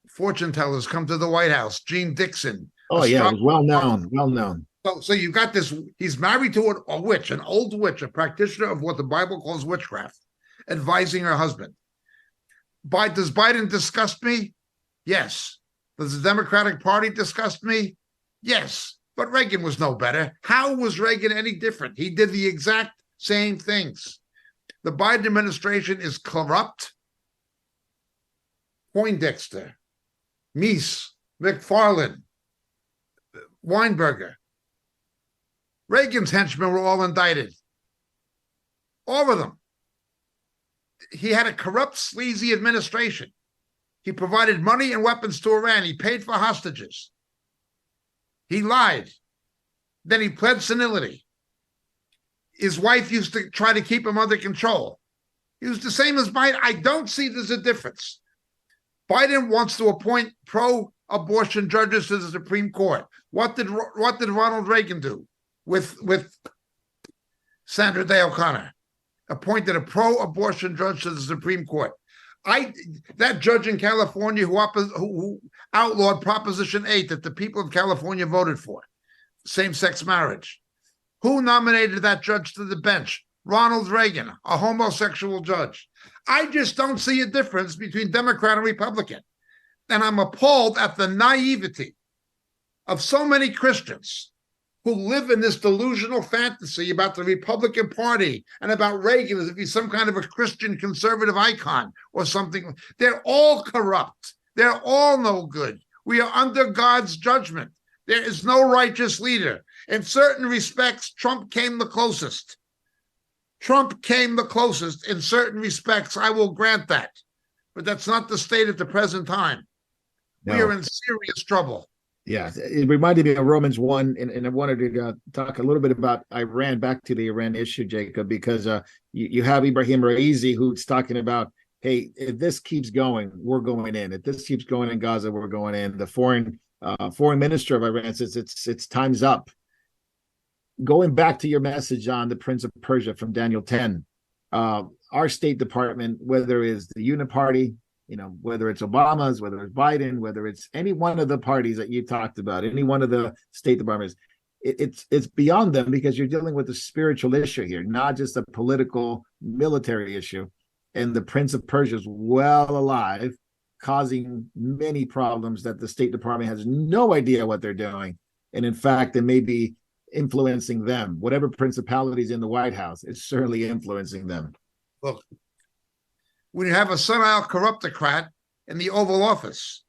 fortune tellers come to the White House. Gene Dixon. Oh, yeah, it was well known. So you got this. He's married to a witch, an old witch, a practitioner of what the Bible calls witchcraft, advising her husband. Does Biden disgust me? Yes. Does the Democratic Party disgust me? Yes. But Reagan was no better. How was Reagan any different? He did the exact same things. The Biden administration is corrupt. Poindexter, Meese, McFarland, Weinberger. Reagan's henchmen were all indicted. All of them. He had a corrupt, sleazy administration. He provided money and weapons to Iran. He paid for hostages. He lied. Then he pled senility. His wife used to try to keep him under control. He was the same as Biden. I don't see there's a difference. Biden wants to appoint pro-abortion judges to the Supreme Court. What did Ronald Reagan do with Sandra Day O'Connor? Appointed a pro-abortion judge to the Supreme Court. That judge in California who outlawed Proposition 8 that the people of California voted for, same-sex marriage. Who nominated that judge to the bench? Ronald Reagan, a homosexual judge. I just don't see a difference between Democrat and Republican. And I'm appalled at the naivety of so many Christians who live in this delusional fantasy about the Republican Party and about Reagan as if he's some kind of a Christian conservative icon or something. They're all corrupt. They're all no good. We are under God's judgment. There is no righteous leader. In certain respects, Trump came the closest. Trump came the closest in certain respects. I will grant that. But that's not the state at the present time. No. We are in serious trouble. Yeah, it reminded me of Romans 1, and I wanted to talk a little bit about Iran, back to the Iran issue, Jacob, because you have Ibrahim Raisi, who's talking about, hey, if this keeps going, we're going in. If this keeps going in Gaza, we're going in. The foreign minister of Iran says it's time's up. Going back to your message on the Prince of Persia from Daniel 10, our State Department, whether it's the Uniparty, whether it's Obama's, whether it's Biden, whether it's any one of the parties that you talked about, any one of the State Departments, it's beyond them, because you're dealing with a spiritual issue here, not just a political military issue. And the Prince of Persia is well alive, causing many problems that the State Department has no idea what they're doing. And in fact, it may be influencing them. Whatever principalities in the White House is certainly influencing them. Look, when you have a senile corruptocrat in the Oval Office,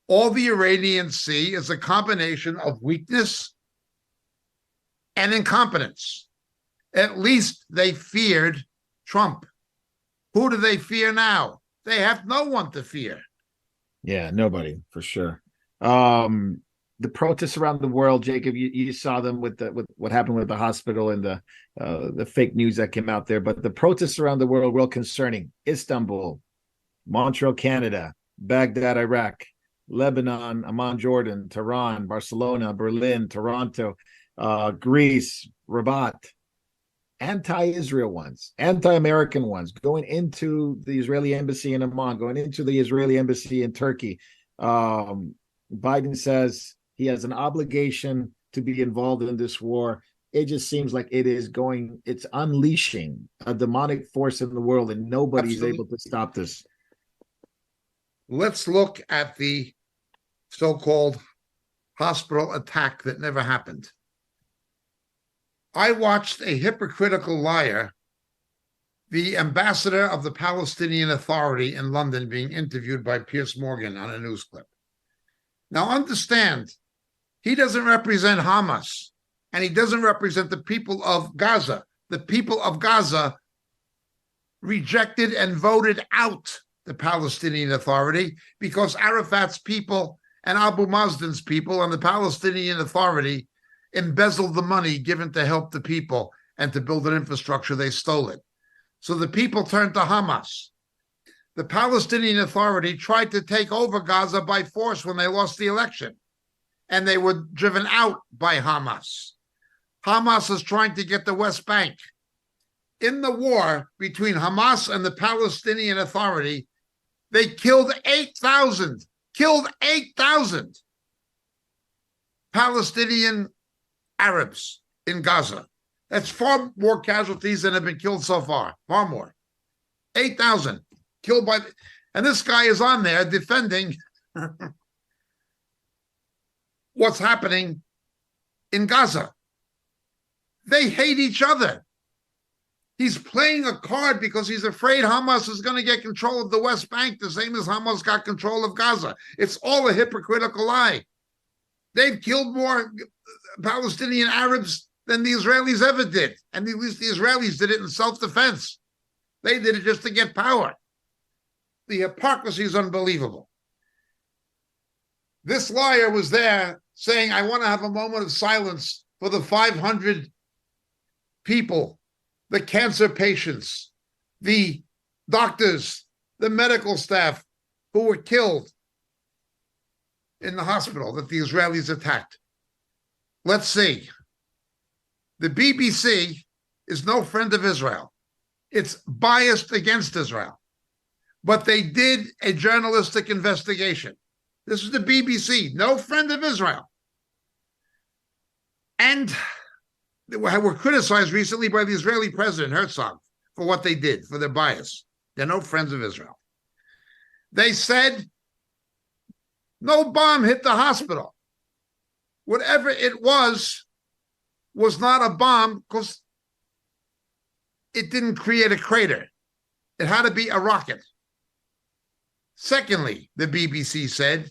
all the Iranians see is a combination of weakness and incompetence. At least they feared Trump. Who do they fear now? They have no one to fear. Yeah, nobody, for sure. The protests around the world, Jacob, you saw them with what happened with the hospital and the fake news that came out there. But the protests around the world, real concerning. Istanbul, Montreal, Canada, Baghdad, Iraq, Lebanon, Amman, Jordan, Tehran, Barcelona, Berlin, Toronto, Greece, Rabat. Anti-Israel ones, anti-American ones, going into the Israeli embassy in Amman, going into the Israeli embassy in Turkey. Biden says he has an obligation to be involved in this war. It just seems like it's unleashing a demonic force in the world, and nobody's able to stop this. Let's look at the so-called hospital attack that never happened. I watched a hypocritical liar, the ambassador of the Palestinian Authority in London, being interviewed by Piers Morgan on a news clip. Now understand, he doesn't represent Hamas, and he doesn't represent the people of Gaza. The people of Gaza rejected and voted out the Palestinian Authority because Arafat's people and Abu Mazdin's people and the Palestinian Authority embezzled the money given to help the people and to build an infrastructure. They stole it. So the people turned to Hamas. The Palestinian Authority tried to take over Gaza by force when they lost the election, and they were driven out by Hamas. Hamas is trying to get the West Bank. In the war between Hamas and the Palestinian Authority, they killed 8,000 Palestinian Arabs in Gaza. That's far more casualties than have been killed so far. Far more. 8,000 killed by... And this guy is on there defending what's happening in Gaza. They hate each other. He's playing a card because he's afraid Hamas is going to get control of the West Bank, the same as Hamas got control of Gaza. It's all a hypocritical lie. They've killed more Palestinian Arabs than the Israelis ever did. And at least the Israelis did it in self-defense. They did it just to get power. The hypocrisy is unbelievable. This liar was there saying, I want to have a moment of silence for the 500 people, the cancer patients, the doctors, the medical staff who were killed in the hospital that the Israelis attacked. Let's see. The BBC is no friend of Israel. It's biased against Israel. But they did a journalistic investigation. This is the BBC, no friend of Israel. And they were criticized recently by the Israeli president, Herzog, for what they did, for their bias. They're no friends of Israel. They said no bomb hit the hospital. Whatever it was not a bomb because it didn't create a crater. It had to be a rocket. Secondly, the BBC said,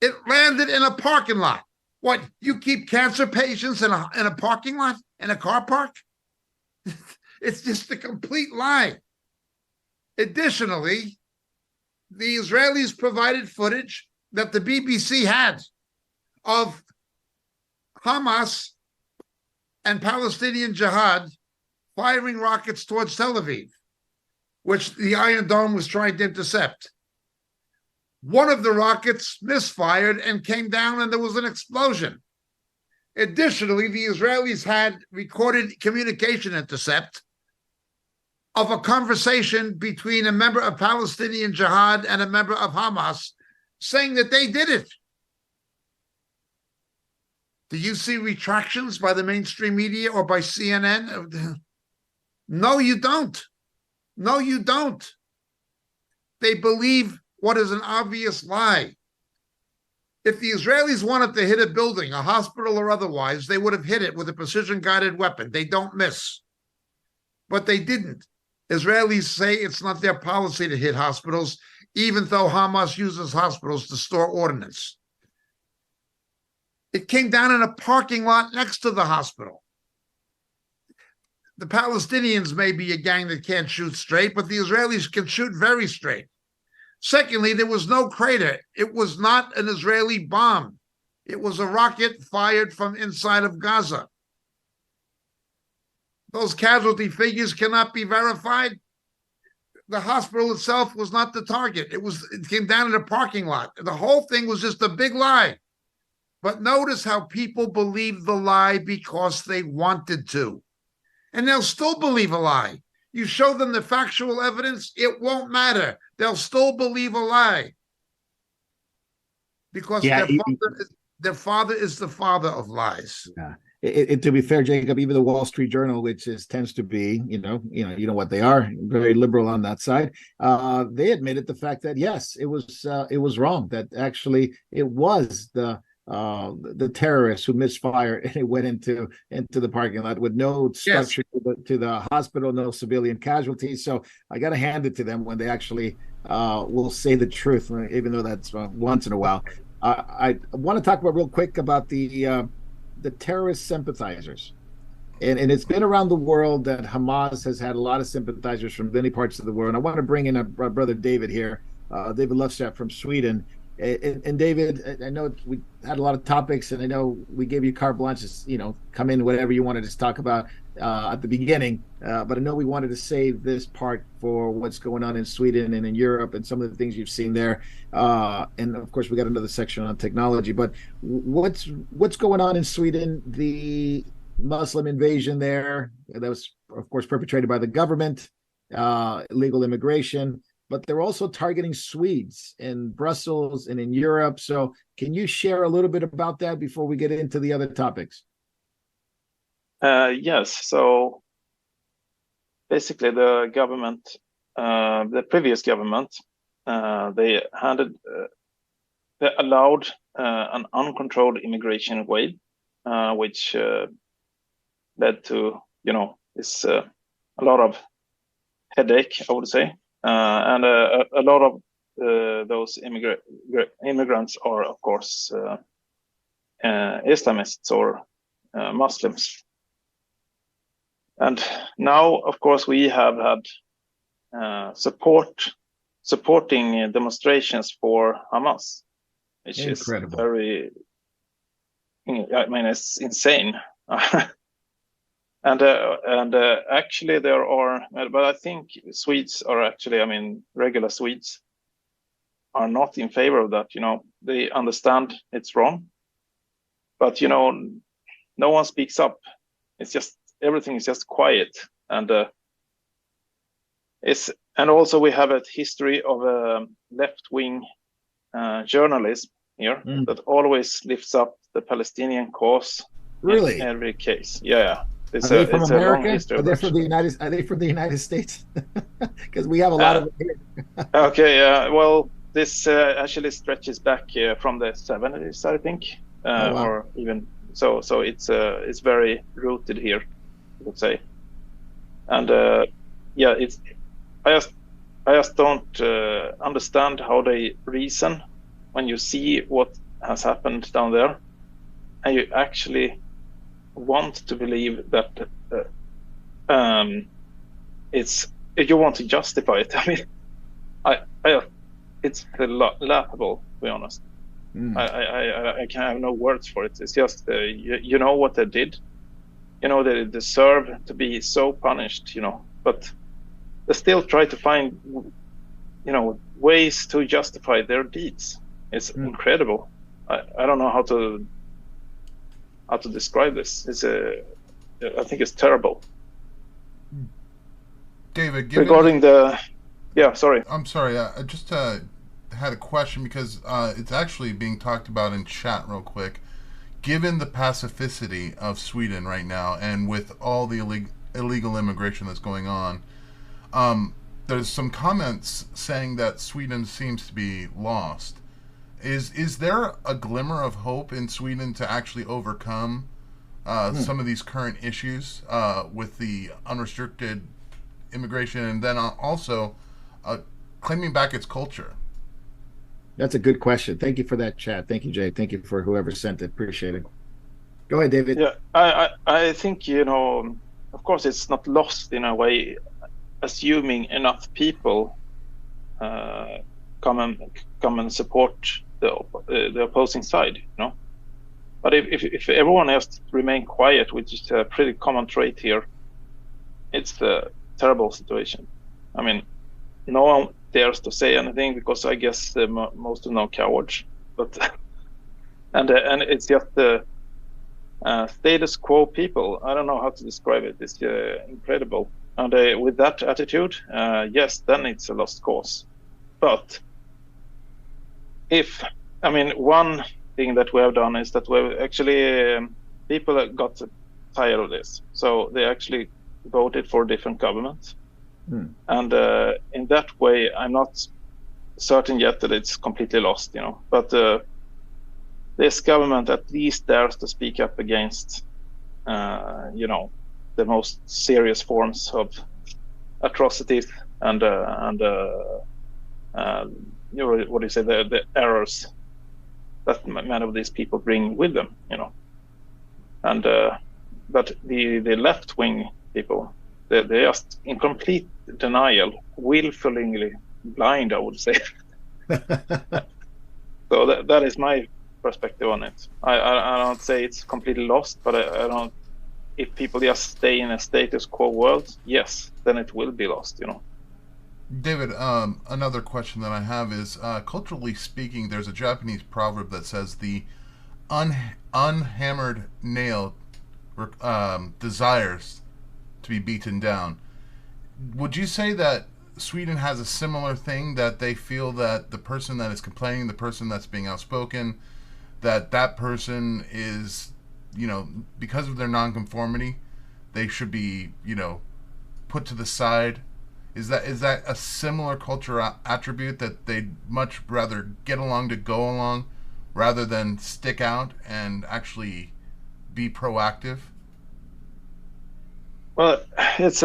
it landed in a parking lot. What, you keep cancer patients in a parking lot, in a car park? It's just a complete lie. Additionally, the Israelis provided footage that the BBC had of Hamas and Palestinian Jihad firing rockets towards Tel Aviv, which the Iron Dome was trying to intercept. One of the rockets misfired and came down, and there was an explosion. Additionally, the Israelis had recorded communication intercept of a conversation between a member of Palestinian Jihad and a member of Hamas saying that they did it. Do you see retractions by the mainstream media or by CNN? No, you don't. No, you don't. They believe what is an obvious lie. If the Israelis wanted to hit a building, a hospital or otherwise, they would have hit it with a precision-guided weapon. They don't miss. But they didn't. Israelis say it's not their policy to hit hospitals, even though Hamas uses hospitals to store ordnance. It came down in a parking lot next to the hospital. The Palestinians may be a gang that can't shoot straight, but the Israelis can shoot very straight. Secondly, there was no crater. It was not an Israeli bomb. It was a rocket fired from inside of Gaza. Those casualty figures cannot be verified. The hospital itself was not the target. It came down in a parking lot. The whole thing was just a big lie. But notice how people believe the lie because they wanted to. And they'll still believe a lie. You show them the factual evidence, it won't matter. They'll still believe a lie. Because their father is the father of lies. Yeah. To be fair, Jacob, even the Wall Street Journal, which tends to be, you know what they are, very liberal on that side. They admitted the fact that yes, it was wrong. That actually it was the terrorists who misfired and it went into the parking lot with no structure to the hospital, no civilian casualties. So I got to hand it to them when they actually will say the truth, even though that's once in a while. I want to talk about real quick about the terrorist sympathizers. And it's been around the world that Hamas has had a lot of sympathizers from many parts of the world. And I want to bring in our brother David here, David Lufstad from Sweden. And David, I know we had a lot of topics, and I know we gave you carte blanche, come in whatever you wanted to talk about at the beginning. But I know we wanted to save this part for what's going on in Sweden and in Europe and some of the things you've seen there. And of course, we got another section on technology. But what's going on in Sweden? The Muslim invasion there that was, of course, perpetrated by the government, illegal immigration. But they're also targeting Swedes in Brussels and in Europe. So can you share a little bit about that before we get into the other topics? Yes. So basically the government, the previous government, they allowed an uncontrolled immigration wave, which led to, it's a lot of headache, I would say. And a lot of those immigrants are, of course, Islamists or Muslims. And now, of course, we have had supporting demonstrations for Hamas, which incredible. Is very, it's insane. And actually there are, but I think Swedes are actually, regular Swedes are not in favor of that. They understand it's wrong, but no one speaks up. It's just, everything is just quiet. And also we have a history of left-wing journalism here that always lifts up the Palestinian cause. Really? In every case. Yeah. Are they from America? Are they from the United States? Because we have a lot of it here. Okay, well, this actually stretches back from the 70s, I think, wow. Or even so. So it's very rooted here, I would say. And I just don't understand how they reason when you see what has happened down there, and you actually want to believe that it's, you want to justify it. It's laughable, to be honest. I can have no words for it. It's just you know what they did. They deserve to be so punished. But they still try to find ways to justify their deeds. It's incredible. I don't know how to describe this. I think it's terrible. David, regarding the, yeah, sorry. I'm sorry, I just had a question because it's actually being talked about in chat real quick. Given the pacificity of Sweden right now, and with all the illegal immigration that's going on, there's some comments saying that Sweden seems to be lost. Is there a glimmer of hope in Sweden to actually overcome some of these current issues with the unrestricted immigration, and then also claiming back its culture? That's a good question. Thank you for that chat. Thank you, Jay. Thank you for whoever sent it. Appreciate it. Go ahead, David. Yeah, I think, of course, it's not lost in a way, assuming enough people come and support the opposing side, But if everyone has to remain quiet, which is a pretty common trait here, it's a terrible situation. I mean, no one dares to say anything because I guess most of them are cowards. But and it's just the status quo people. I don't know how to describe it. It's incredible. And with that attitude, yes, then it's a lost cause. But one thing that we have done is that we've actually people got tired of this, so they actually voted for different governments. And in that way, I'm not certain yet that it's completely lost, But this government at least dares to speak up against, the most serious forms of atrocities and what do you say, the errors that many of these people bring with them, And but the left-wing people, they're just in complete denial, willfully blind, I would say. So that is my perspective on it. I don't say it's completely lost, but I don't. If people just stay in a status quo world, yes, then it will be lost, David, another question that I have is, culturally speaking, there's a Japanese proverb that says the unhammered nail desires to be beaten down. Would you say that Sweden has a similar thing, that they feel that the person that is complaining, the person that's being outspoken, that person is, because of their nonconformity, they should be, put to the side? Is that a similar cultural attribute, that they'd much rather get along to go along rather than stick out and actually be proactive? Well, it's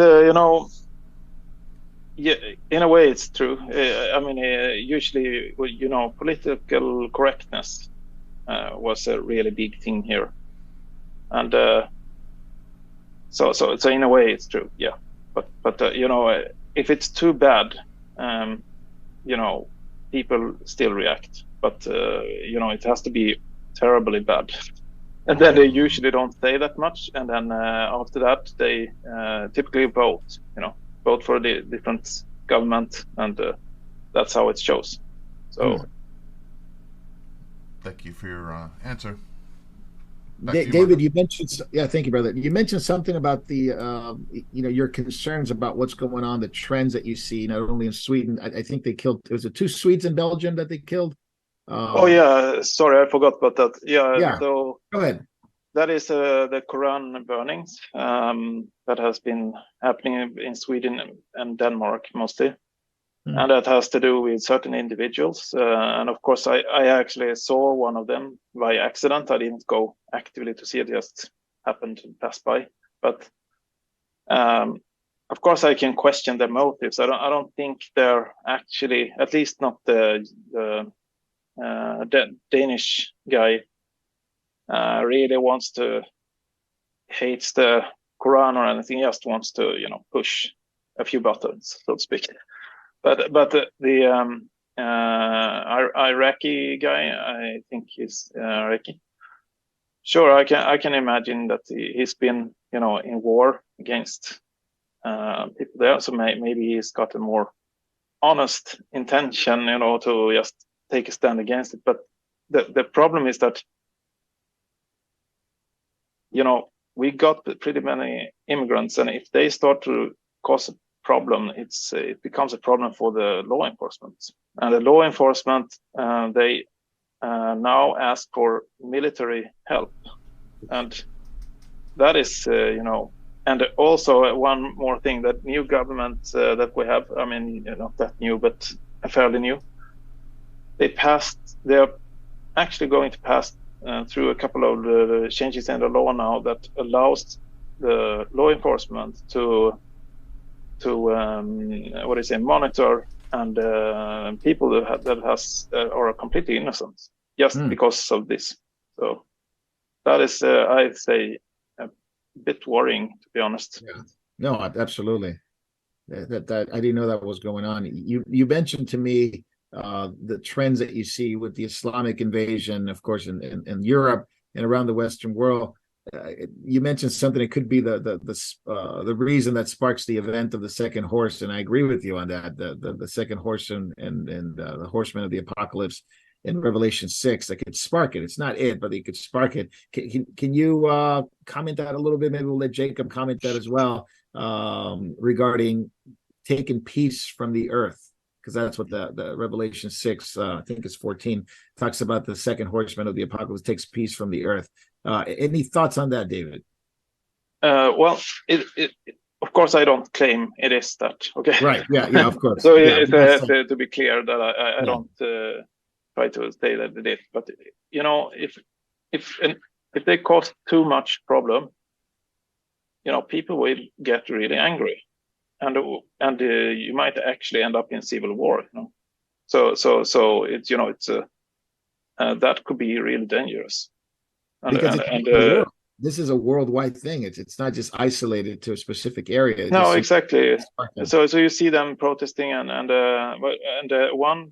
yeah, in a way it's true. Usually, political correctness was a really big thing here, and so in a way it's true, yeah. But if it's too bad, people still react. But it has to be terribly bad, and then they usually don't say that much. And then after that, they typically vote for the different government, and that's how it shows. So, thank you for your answer. David, you mentioned, thank you, brother. You mentioned something about the, your concerns about what's going on, the trends that you see, not only in Sweden. I think they killed, was it 2 Swedes in Belgium that they killed? Oh yeah, sorry, I forgot about that. Yeah. So go ahead. That is the Quran burnings that has been happening in Sweden and Denmark mostly. And that has to do with certain individuals. And of course, I actually saw one of them by accident. I didn't go actively to see it, just happened to pass by. But of course, I can question their motives. I don't think they're actually, at least not the Danish guy, really wants to, hates the Quran or anything. He just wants to, push a few buttons, so to speak. But the Iraqi guy, I think he's Iraqi. Sure, I can imagine that he's been, in war against people there. So maybe he's got a more honest intention, to just take a stand against it. But the problem is that, we got pretty many immigrants, and if they start to cause problem, it becomes a problem for the law enforcement. And the law enforcement, they now ask for military help. And that is, and also one more thing, that new government that we have, I mean, not that new, but fairly new, they're actually going to pass through a couple of changes in the law now that allows the law enforcement to monitor and people that are completely innocent just because of this. So that is, I'd say, a bit worrying, to be honest. Yeah. No, absolutely. That I didn't know that was going on. You mentioned to me the trends that you see with the Islamic invasion, of course, in Europe and around the Western world. You mentioned something. It could be the reason that sparks the event of the second horse, and I agree with you on that. The second horse and the horsemen of the apocalypse in Revelation 6 that could spark it. It's not it, but it could spark it. Can you comment that a little bit? Maybe we'll let Jacob comment that as well, regarding taking peace from the earth, because that's what the Revelation 6, I think it's 14, talks about. The second horseman of the apocalypse takes peace from the earth. Any thoughts on that, David? Well, of course, I don't claim it is that. Okay. Right. Yeah. Of course. So yeah, to be clear, that I don't try to say that it is, but if they cause too much problem, people will get really angry, and you might actually end up in civil war. So it's that could be really dangerous. Because this is a worldwide thing. It's not just isolated to a specific area. No, exactly. So you see them protesting, and one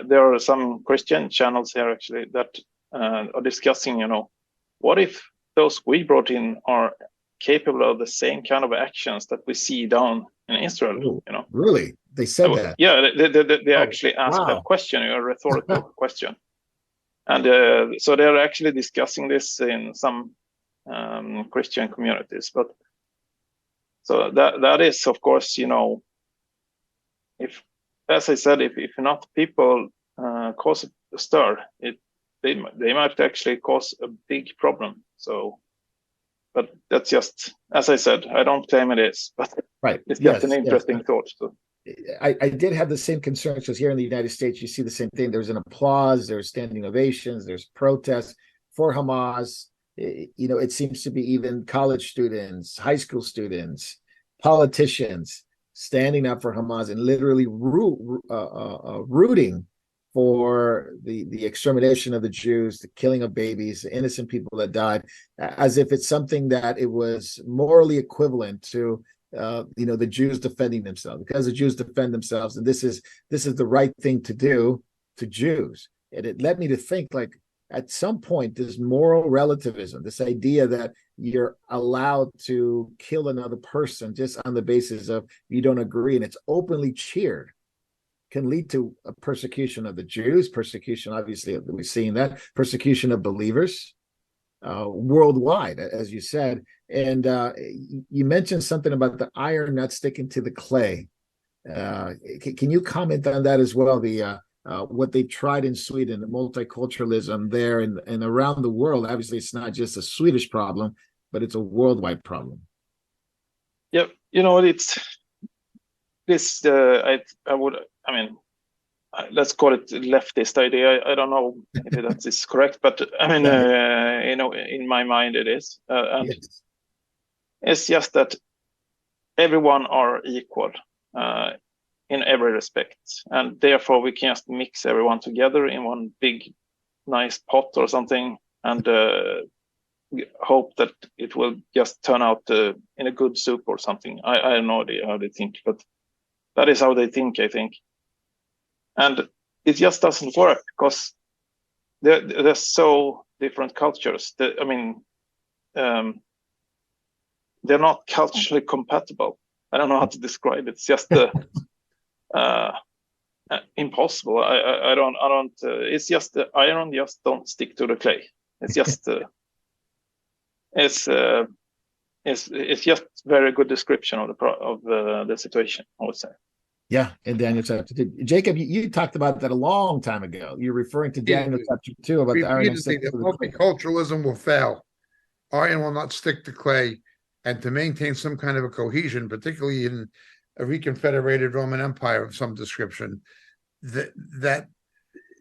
there are some Christian channels here actually that are discussing, what if those we brought in are capable of the same kind of actions that we see down in Israel? Oh, really? They said that? Yeah, they actually asked that question, a rhetorical question. And so they're actually discussing this in some Christian communities. But so that is, of course, if, as I said, if enough people cause a stir, they might actually cause a big problem. So, but that's just, as I said, I don't claim it is, but right. It's just an interesting thought. So. I did have the same concerns, because here in the United States, you see the same thing. There's an applause, there's standing ovations, there's protests for Hamas. It seems to be even college students, high school students, politicians standing up for Hamas and literally rooting for the extermination of the Jews, the killing of babies, the innocent people that died, as if it's something that it was morally equivalent to the Jews defending themselves, because the Jews defend themselves, and this is the right thing to do to Jews. And it led me to think, like, at some point, this moral relativism, this idea that you're allowed to kill another person just on the basis of you don't agree, and it's openly cheered, can lead to a persecution of the Jews, persecution, obviously, we've seen that, persecution of believers worldwide, as you said. And you mentioned something about the iron not sticking to the clay. Can you comment on that as well? What they tried in Sweden, the multiculturalism there and around the world. Obviously, it's not just a Swedish problem, but it's a worldwide problem. Yeah, it's this. Let's call it leftist idea. I don't know if that is correct, but in my mind it is. And yes. It's just that everyone are equal in every respect, and therefore we can't mix everyone together in one big, nice pot or something, and hope that it will just turn out in a good soup or something. I have no idea how they think, but that is how they think, I think. And it just doesn't work, because they're so different cultures. They're not culturally compatible. I don't know how to describe it. It's just impossible. I don't. It's just the iron just don't stick to the clay. It's just it's just very good description of the situation, I would say. Yeah, in Daniel chapter 2. Jacob, you talked about that a long time ago. You're referring to Daniel chapter 2 about the iron and Repeatedly, the multiculturalism will fail. Iron will not stick to clay, and to maintain some kind of a cohesion, particularly in a reconfederated Roman Empire of some description, that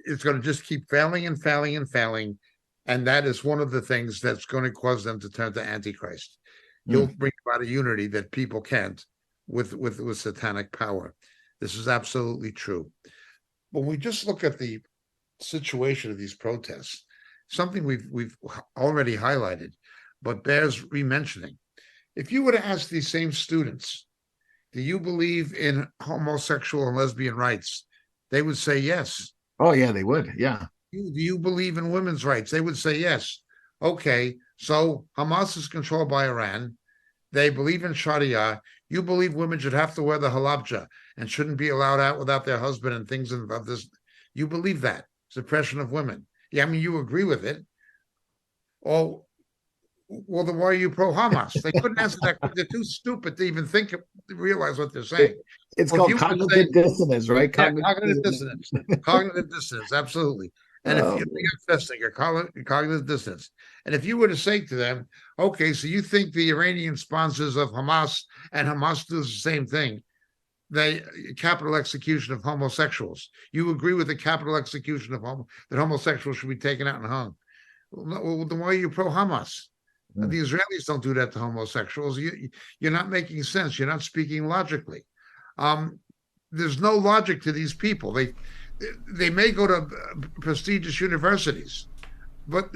is going to just keep failing and failing and failing. And that is one of the things that's going to cause them to turn to Antichrist. You'll bring about a unity that people can't with satanic power. This is absolutely true. When we just look at the situation of these protests, something we've already highlighted, but bears re-mentioning. If you were to ask these same students, do you believe in homosexual and lesbian rights? They would say yes. Oh, yeah, they would. Yeah. Do you believe in women's rights? They would say yes. Okay, so Hamas is controlled by Iran. They believe in Sharia. You believe women should have to wear the halabja and shouldn't be allowed out without their husband and things of this. You believe that. Suppression of women. Yeah, I mean, you agree with it. Oh, well, then why are you pro-Hamas? They couldn't answer that. They're too stupid to even realize what they're saying. It's called cognitive dissonance, right? Cognitive dissonance. Cognitive dissonance, absolutely. And if you got Festinger, cognitive dissonance. And if you were to say to them, okay, so you think the Iranian sponsors of Hamas and Hamas does the same thing, the capital execution of homosexuals. You agree with the capital execution of that homosexuals should be taken out and hung. Well, then why are you pro-Hamas? The Israelis don't do that to homosexuals. You're not making sense. You're not speaking logically. There's no logic to these people. They may go to prestigious universities, but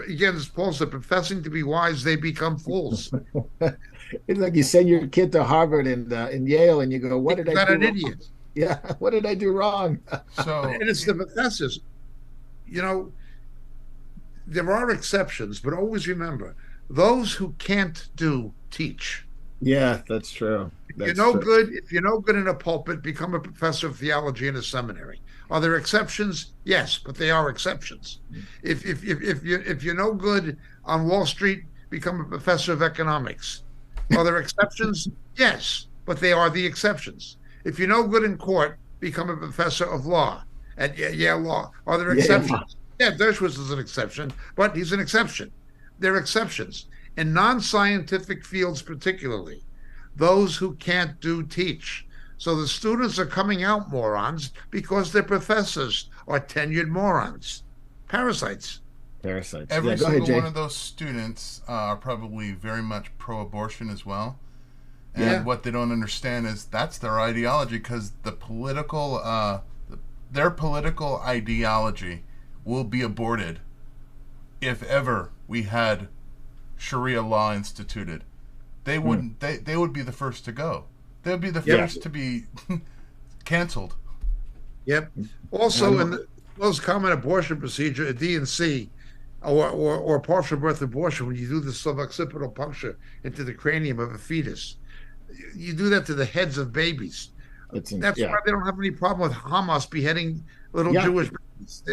again, as Paul said, professing to be wise, they become fools. It's like you send your kid to Harvard and Yale, and you go, "What did I do? Not an idiot." Yeah, what did I do wrong? And it's the professors. You know, there are exceptions, but always remember, those who can't do, teach. Yeah, that's true. If you're no good in a pulpit, become a professor of theology in a seminary. Are there exceptions? Yes, but they are exceptions. If you're no good on Wall Street, become a professor of economics. Are there exceptions? Yes, but they are the exceptions. If you're no good in court, become a professor of law at Yale Law. Are there exceptions? Yeah, Dershowitz is an exception, but he's an exception. There are exceptions. In non-scientific fields particularly, those who can't do, teach. So the students are coming out morons because their professors are tenured morons. Parasites. Every single one of those students are probably very much pro-abortion as well. And what they don't understand is that's their ideology, because their political ideology will be aborted if ever we had Sharia law instituted. They wouldn't. They would be the first to go. They would be the first to be canceled. Yep. Also, in the most common abortion procedure, a D&C, or partial birth abortion, when you do the suboccipital puncture into the cranium of a fetus, you do that to the heads of babies. That's why they don't have any problem with Hamas beheading little Jewish babies.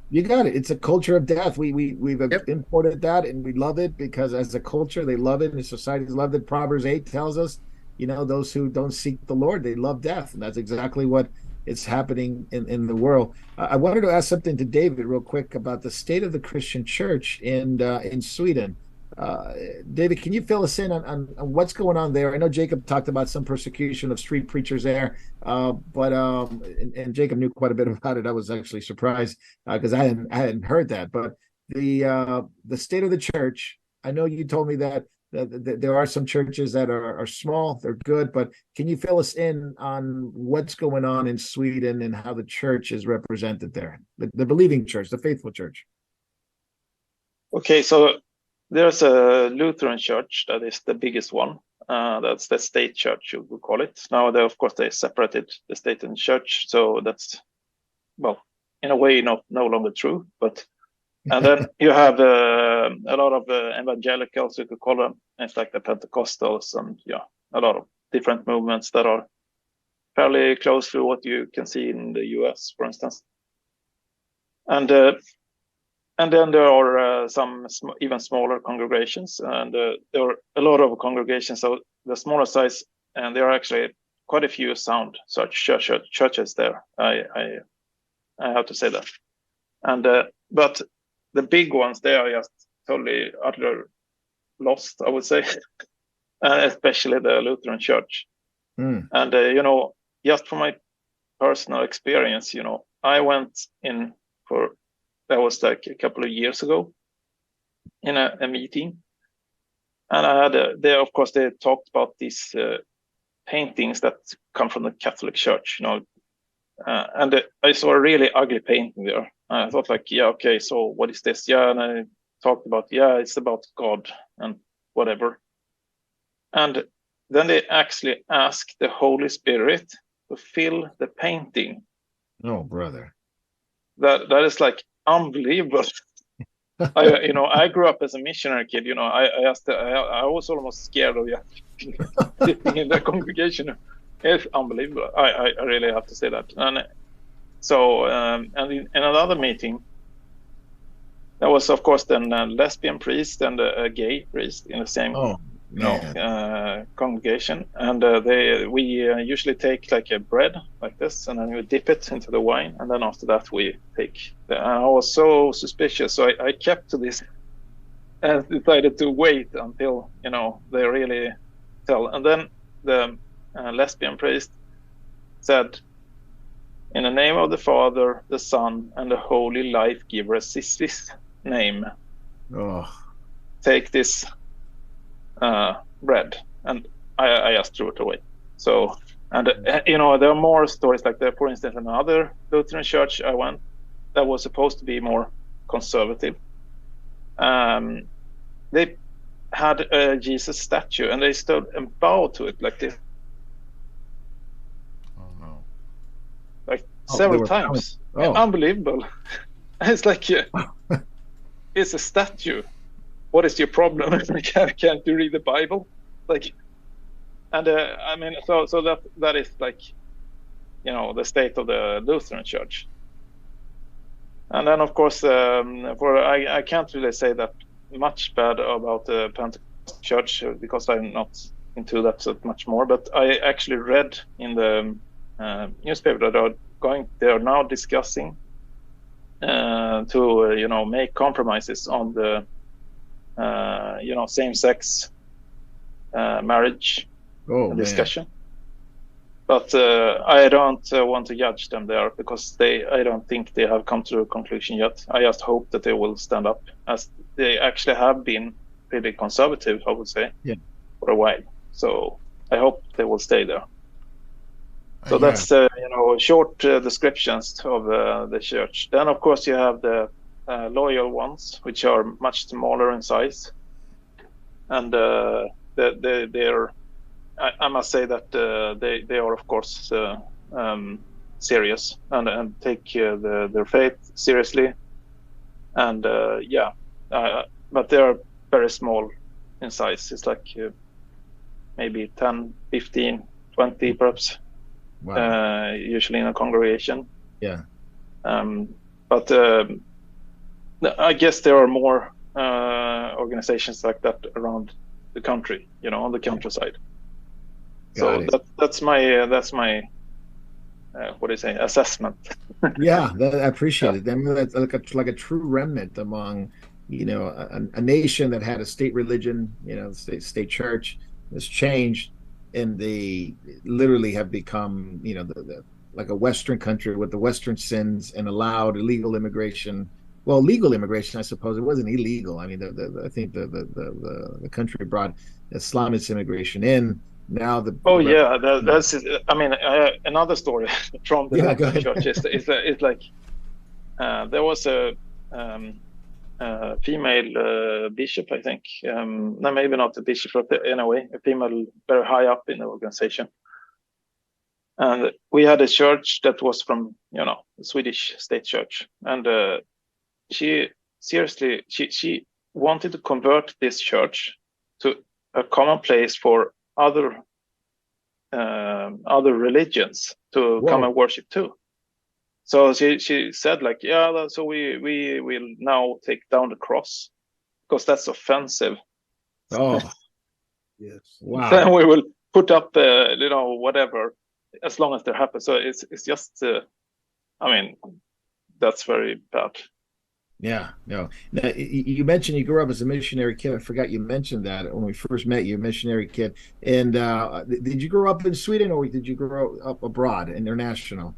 You got it. It's a culture of death. We've imported that, and we love it because as a culture, they love it, and the societies love it. Proverbs 8 tells us, those who don't seek the Lord, they love death, and that's exactly what is happening in the world. I wanted to ask something to David real quick about the state of the Christian church in Sweden. David, can you fill us in on what's going on there? I know Jacob talked about some persecution of street preachers there, but Jacob knew quite a bit about it. I was actually surprised because I hadn't heard that. But the state of the church, I know you told me that there are some churches that are small, they're good, but can you fill us in on what's going on in Sweden and how the church is represented there, the believing church, the faithful church? Okay, so there's a Lutheran church that is the biggest one. That's the state church, you would call it. Now, of course, they separated the state and church, so that's, well, in a way, no longer true. And then you have a lot of evangelicals, you could call them. It's like the Pentecostals, and a lot of different movements that are fairly close to what you can see in the US, for instance. And and then there are some even smaller congregations, and there are a lot of congregations. So the smaller size, and there are actually quite a few sound such churches there. I have to say that. And but the big ones, they are just totally utterly lost, I would say, especially the Lutheran Church. And you know, just from my personal experience, you know, I went in for, that was like a couple of years ago, in a meeting, and I had they, of course, they talked about these paintings that come from the Catholic Church, you know, and I saw a really ugly painting there. I thought, like, yeah, okay, so what is this? Yeah, and I talked about, yeah, it's about God and whatever. And then they actually asked the Holy Spirit to fill the painting. Oh, brother. That is like unbelievable. You know, I grew up as a missionary kid. You know, I was almost scared of sitting in the congregation. It's unbelievable. I really have to say that. And so, and in another meeting, there was, of course, then a lesbian priest and a gay priest in the same congregation. And we usually take like a bread like this, and then we dip it into the wine, and then after that we take. I was so suspicious, so I kept to this and decided to wait until, you know, they really tell. And then the lesbian priest said, "In the name of the Father, the Son, and the Holy Life Giver, is this name. Take this bread," and I just threw it away. So, and you know, there are more stories like that. For instance, another Lutheran church I went, that was supposed to be more conservative. They had a Jesus statue, and they stood and bowed to it like this. Oh no! Like several times. Unbelievable. It's like it's a statue. What is your problem? Can't you read the Bible? Like, and I mean, so that is like, you know, the state of the Lutheran Church. And then, of course, I can't really say that much bad about the Pentecostal Church because I'm not into that so much more. But I actually read in the newspaper that they are now discussing to you know, make compromises on the you know, same-sex marriage discussion. But I don't want to judge them there because I don't think they have come to a conclusion yet. I just hope that they will stand up, as they actually have been pretty conservative, I would say, for a while. So I hope they will stay there. So that's you know, short descriptions of the church. Then, of course, you have the loyal ones, which are much smaller in size, and they're. I must say that they are, of course, serious and take their faith seriously, and but they are very small in size. It's like maybe 10, 15, 20 perhaps. Wow. Usually in a congregation. Yeah. But I guess there are more organizations like that around the country, you know, on the countryside. So that's my what do you say, assessment. Yeah, I appreciate it. I mean, that's like a true remnant among, you know, a nation that had a state religion, you know, state church has changed, and they literally have become, you know, like a Western country with the Western sins, and allowed illegal immigration. Well, legal immigration, I suppose. It wasn't illegal. I mean, I think the country brought Islamist immigration in. Now that's I mean, another story from the Lutheran Church is like there was a female bishop, I think. No, maybe not a bishop, but anyway, a female very high up in the organization. And we had a church that was from, you know, the Swedish state church, and she wanted to convert this church to a common place for other religions to come and worship too. So she said like, yeah, so we will now take down the cross because that's offensive. Oh, Yes. wow. Then we will put up the, whatever, as long as they're happy. So it's just, I mean, that's very bad. Yeah, no. Now, you mentioned you grew up as a missionary kid. I forgot you mentioned that when we first met you, missionary kid. And did you grow up in Sweden or did you grow up abroad, international?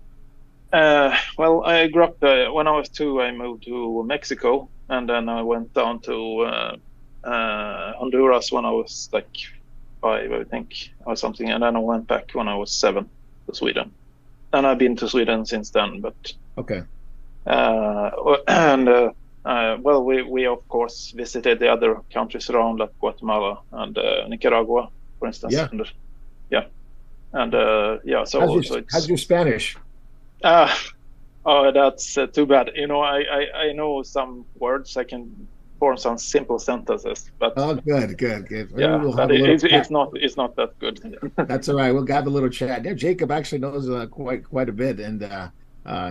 Well, I grew up when I was 2. I moved to Mexico, and then I went down to Honduras when I was like 5, I think, or something, and then I went back when I was 7 to Sweden, and I've been to Sweden since then. But Okay. And well, we of course visited the other countries around, like Guatemala and Nicaragua, for instance. Yeah. And, yeah, and yeah. So How's your Spanish? Oh, that's too bad. I know some words. I can form some simple sentences, but Oh, good. Maybe yeah, we'll but have a little it's not that good. That's all right. We'll have a little chat. Yeah, Jacob actually knows quite a bit, and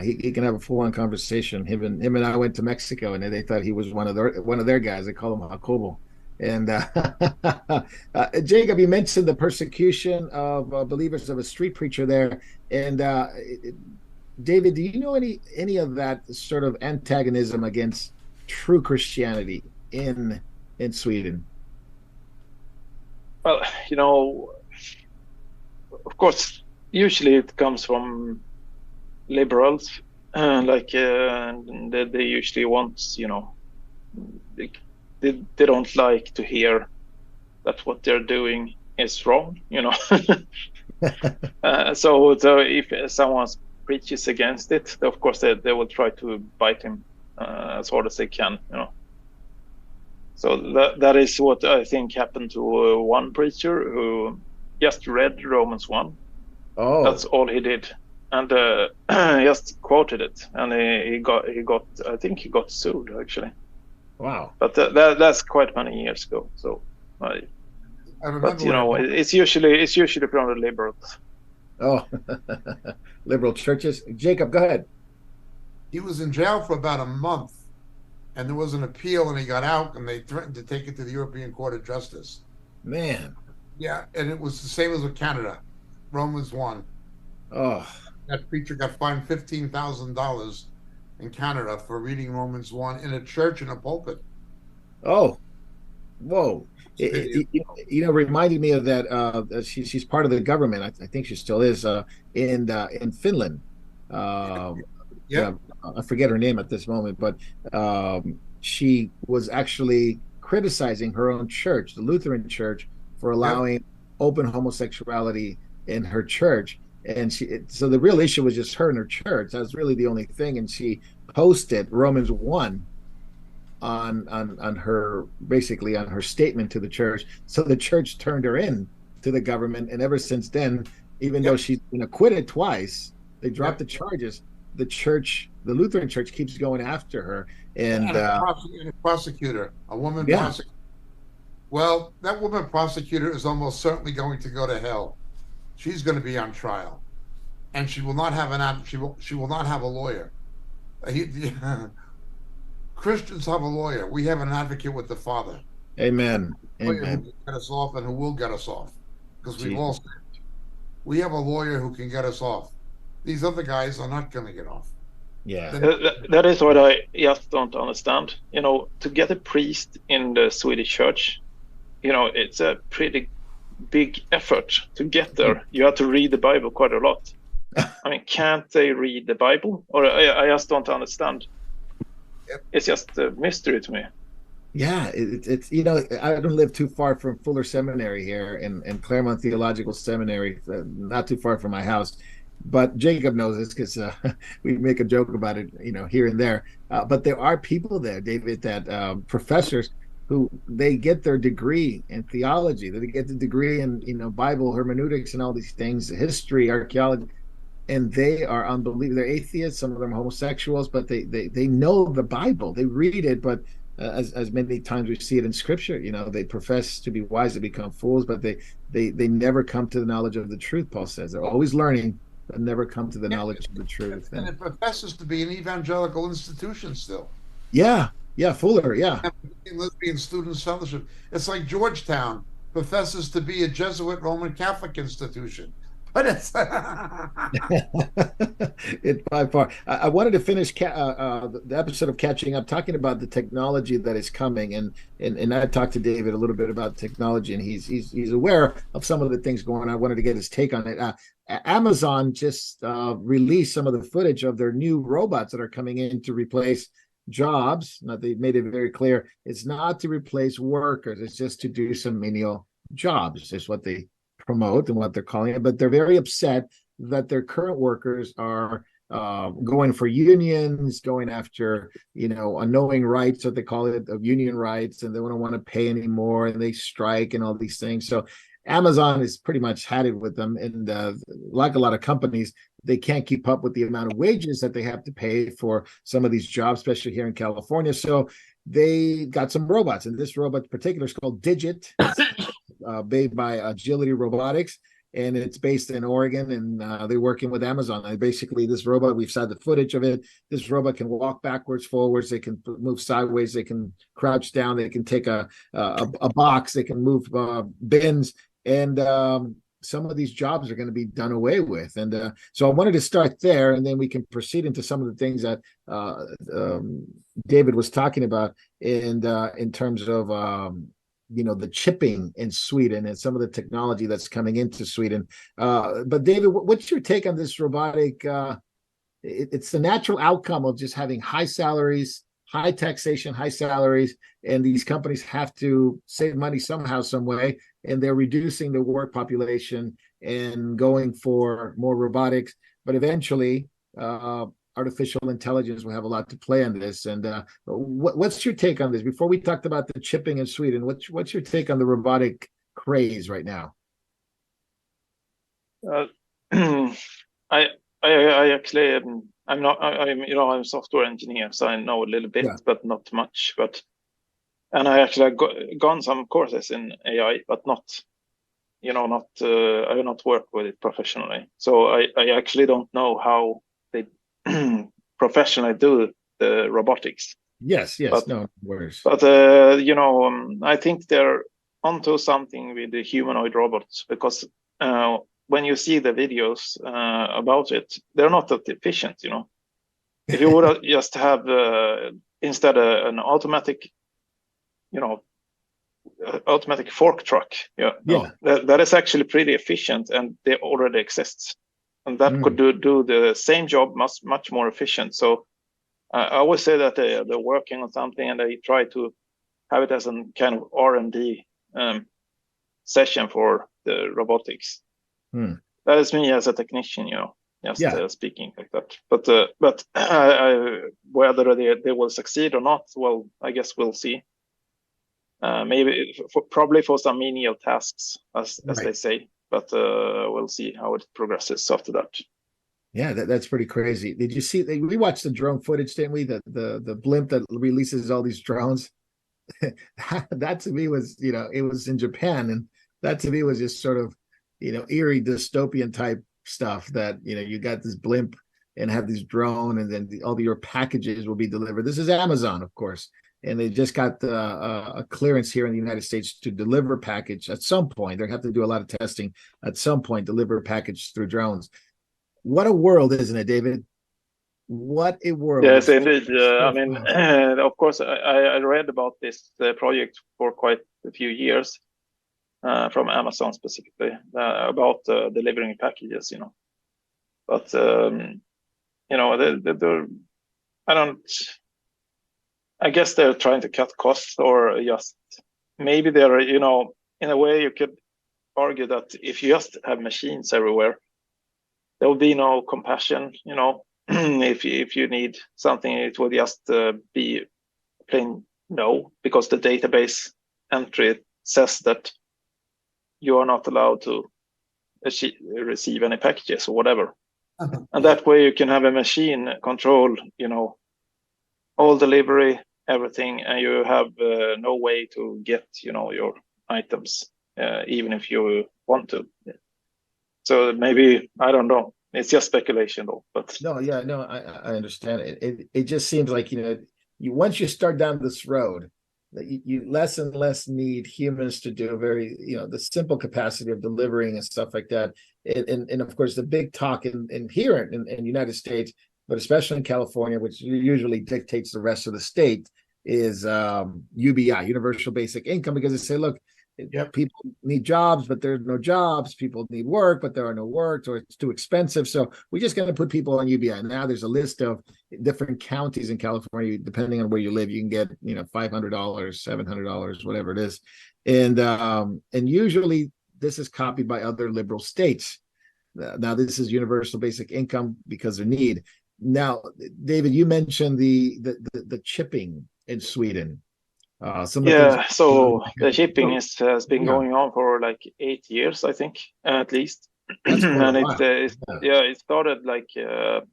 he can have a full on conversation. Him and I went to Mexico, and they thought he was one of their guys. They call him Jacobo. And Jacob, you mentioned the persecution of believers of a street preacher there, and David, do you know any of that sort of antagonism against true Christianity in Sweden? Well, of course, usually it comes from liberals, like they usually want, they don't like to hear that what they're doing is wrong, so if someone preaches against it, of course they will try to bite him as hard as they can, So that is what I think happened to one preacher who just read Romans 1. Oh, that's all he did, and just quoted it, and he got I think he got sued actually. Wow! But that's quite many years ago. So, I but it's usually from the liberals. Oh, liberal churches. Jacob, go ahead. He was in jail for about a month, and there was an appeal, and he got out, and they threatened to take it to the European Court of Justice. Man. Yeah, and it was the same as with Canada, Romans 1. Oh. That preacher got fined $15,000 in Canada for reading Romans 1 in a church in a pulpit. Oh. Whoa. Reminded me of that. She's part of the government. I think she still is in Finland. Yeah, I forget her name at this moment, but she was actually criticizing her own church, the Lutheran Church, for allowing open homosexuality in her church. And so the real issue was just her and her church. That was really the only thing. And she posted Romans 1 on her, basically on her statement to the church. So the church turned her in to the government, and ever since then, even though she's been acquitted twice, they dropped the charges. The Lutheran Church keeps going after her, and a prosecutor, a woman prosecutor. Well, that woman prosecutor is almost certainly going to go to hell. She's going to be on trial, and she will not have she will not have a lawyer. Christians have a lawyer. We have an advocate with the Father. Amen. Who can get us off and who will get us off, because we've all sinned. We have a lawyer who can get us off. These other guys are not going to get off. Yeah, that is what I just don't understand. To get a priest in the Swedish church, it's a pretty big effort to get there. You have to read the Bible quite a lot. I mean, can't they read the Bible? Or I just don't understand. It's just a mystery to me. Yeah, it's I don't live too far from Fuller Seminary here in Claremont Theological Seminary, not too far from my house. But Jacob knows this because we make a joke about it, here and there. But there are people there, David, that professors who they get their degree in theology, they get the degree in Bible hermeneutics and all these things, history, archaeology, and they are unbelievable. They're atheists, some of them homosexuals, but they know the Bible, they read it, but as many times we see it in Scripture, they profess to be wise to become fools, but they never come to the knowledge of the truth. Paul says they're always learning, but never come to the knowledge of the truth. And it professes to be an evangelical institution still. Yeah, Fuller, yeah. Lesbian Students Fellowship. It's like Georgetown professes to be a Jesuit Roman Catholic institution. But it's It by far. I wanted to finish the episode of Catching Up talking about the technology that is coming, and I talked to David a little bit about technology, and he's aware of some of the things going on. I wanted to get his take on it. Amazon just released some of the footage of their new robots that are coming in to replace jobs. Now, they made it very clear it's not to replace workers; it's just to do some menial jobs. Is what they promote and what they're calling it. But they're very upset that their current workers are going for unions, going after unknowing rights, what they call it, of union rights, and they don't want to pay anymore, and they strike and all these things. So Amazon has pretty much had it with them, and like a lot of companies, they can't keep up with the amount of wages that they have to pay for some of these jobs, especially here in California. So they got some robots, and this robot in particular is called Digit, made by Agility Robotics, and it's based in Oregon, and they're working with Amazon. And basically, this robot, we've saw the footage of it. This robot can walk backwards, forwards. They can move sideways. They can crouch down. They can take a box. They can move bins, and some of these jobs are going to be done away with. And so I wanted to start there, and then we can proceed into some of the things that David was talking about in terms of the chipping in Sweden and some of the technology that's coming into Sweden. But David, what's your take on this robotic? It's the natural outcome of just having high salaries, high taxation, high salaries, and these companies have to save money somehow, some way, and they're reducing the work population and going for more robotics. But eventually, artificial intelligence will have a lot to play on this. And what's your take on this? Before we talked about the chipping in Sweden, what's your take on the robotic craze right now? I actually I'm a software engineer, so I know a little bit, but not much. And I actually gone some courses in AI, but not I have not worked with it professionally. So I actually don't know how they professionally do the robotics. Yes, no worries. But I think they're onto something with the humanoid robots, because when you see the videos about it, they're not that efficient. If you would just have instead an automatic fork truck, that is actually pretty efficient, and they already exists, and that could do the same job much more efficient. So I always say that they're working on something, and they try to have it as a kind of R&D session for the robotics. That is me as a technician, speaking like that. But whether they will succeed or not, well, I guess we'll see. Maybe probably for some menial tasks, as they say, but we'll see how it progresses after that. Yeah, that's pretty crazy. Did you see? We watched the drone footage, didn't we? The blimp that releases all these drones. That to me was, it was in Japan, and that to me was just sort of, eerie dystopian type stuff. That you got this blimp and have this drone, and then all your packages will be delivered. This is Amazon, of course. And they just got a clearance here in the United States to deliver package at some point. They have to do a lot of testing at some point, deliver a package through drones. What a world, isn't it, David? What a world. Yes, indeed. Of course, I read about this project for quite a few years from Amazon specifically about delivering packages, But, I guess they're trying to cut costs, or just maybe they're, in a way you could argue that if you just have machines everywhere, there will be no compassion, if you need something, it will just be plain no, because the database entry says that you are not allowed to receive any packages or whatever. And that way you can have a machine control, all delivery, everything, and you have no way to get your items even if you want to. So maybe, I don't know, It's just speculation, though. But No, yeah, no, I understand it. It just seems like, you once you start down this road, that you less and less need humans to do very, the simple capacity of delivering and stuff like that. And of course, the big talk in here in United States, but especially in California, which usually dictates the rest of the state, is UBI, Universal Basic Income, because they say, look, Yep. people need jobs, but there's no jobs. People need work, but there are no works, or it's too expensive. So we're just going to put people on UBI. Now there's a list of different counties in California, depending on where you live. You can get, $500, $700, whatever it is, and usually this is copied by other liberal states. Now this is universal basic income because of need. Now, David, you mentioned the chipping in Sweden. Some of the yeah, things. so the shipping has been Yeah. going on for like 8 years, I think, at least. That's quite a And while. it started like the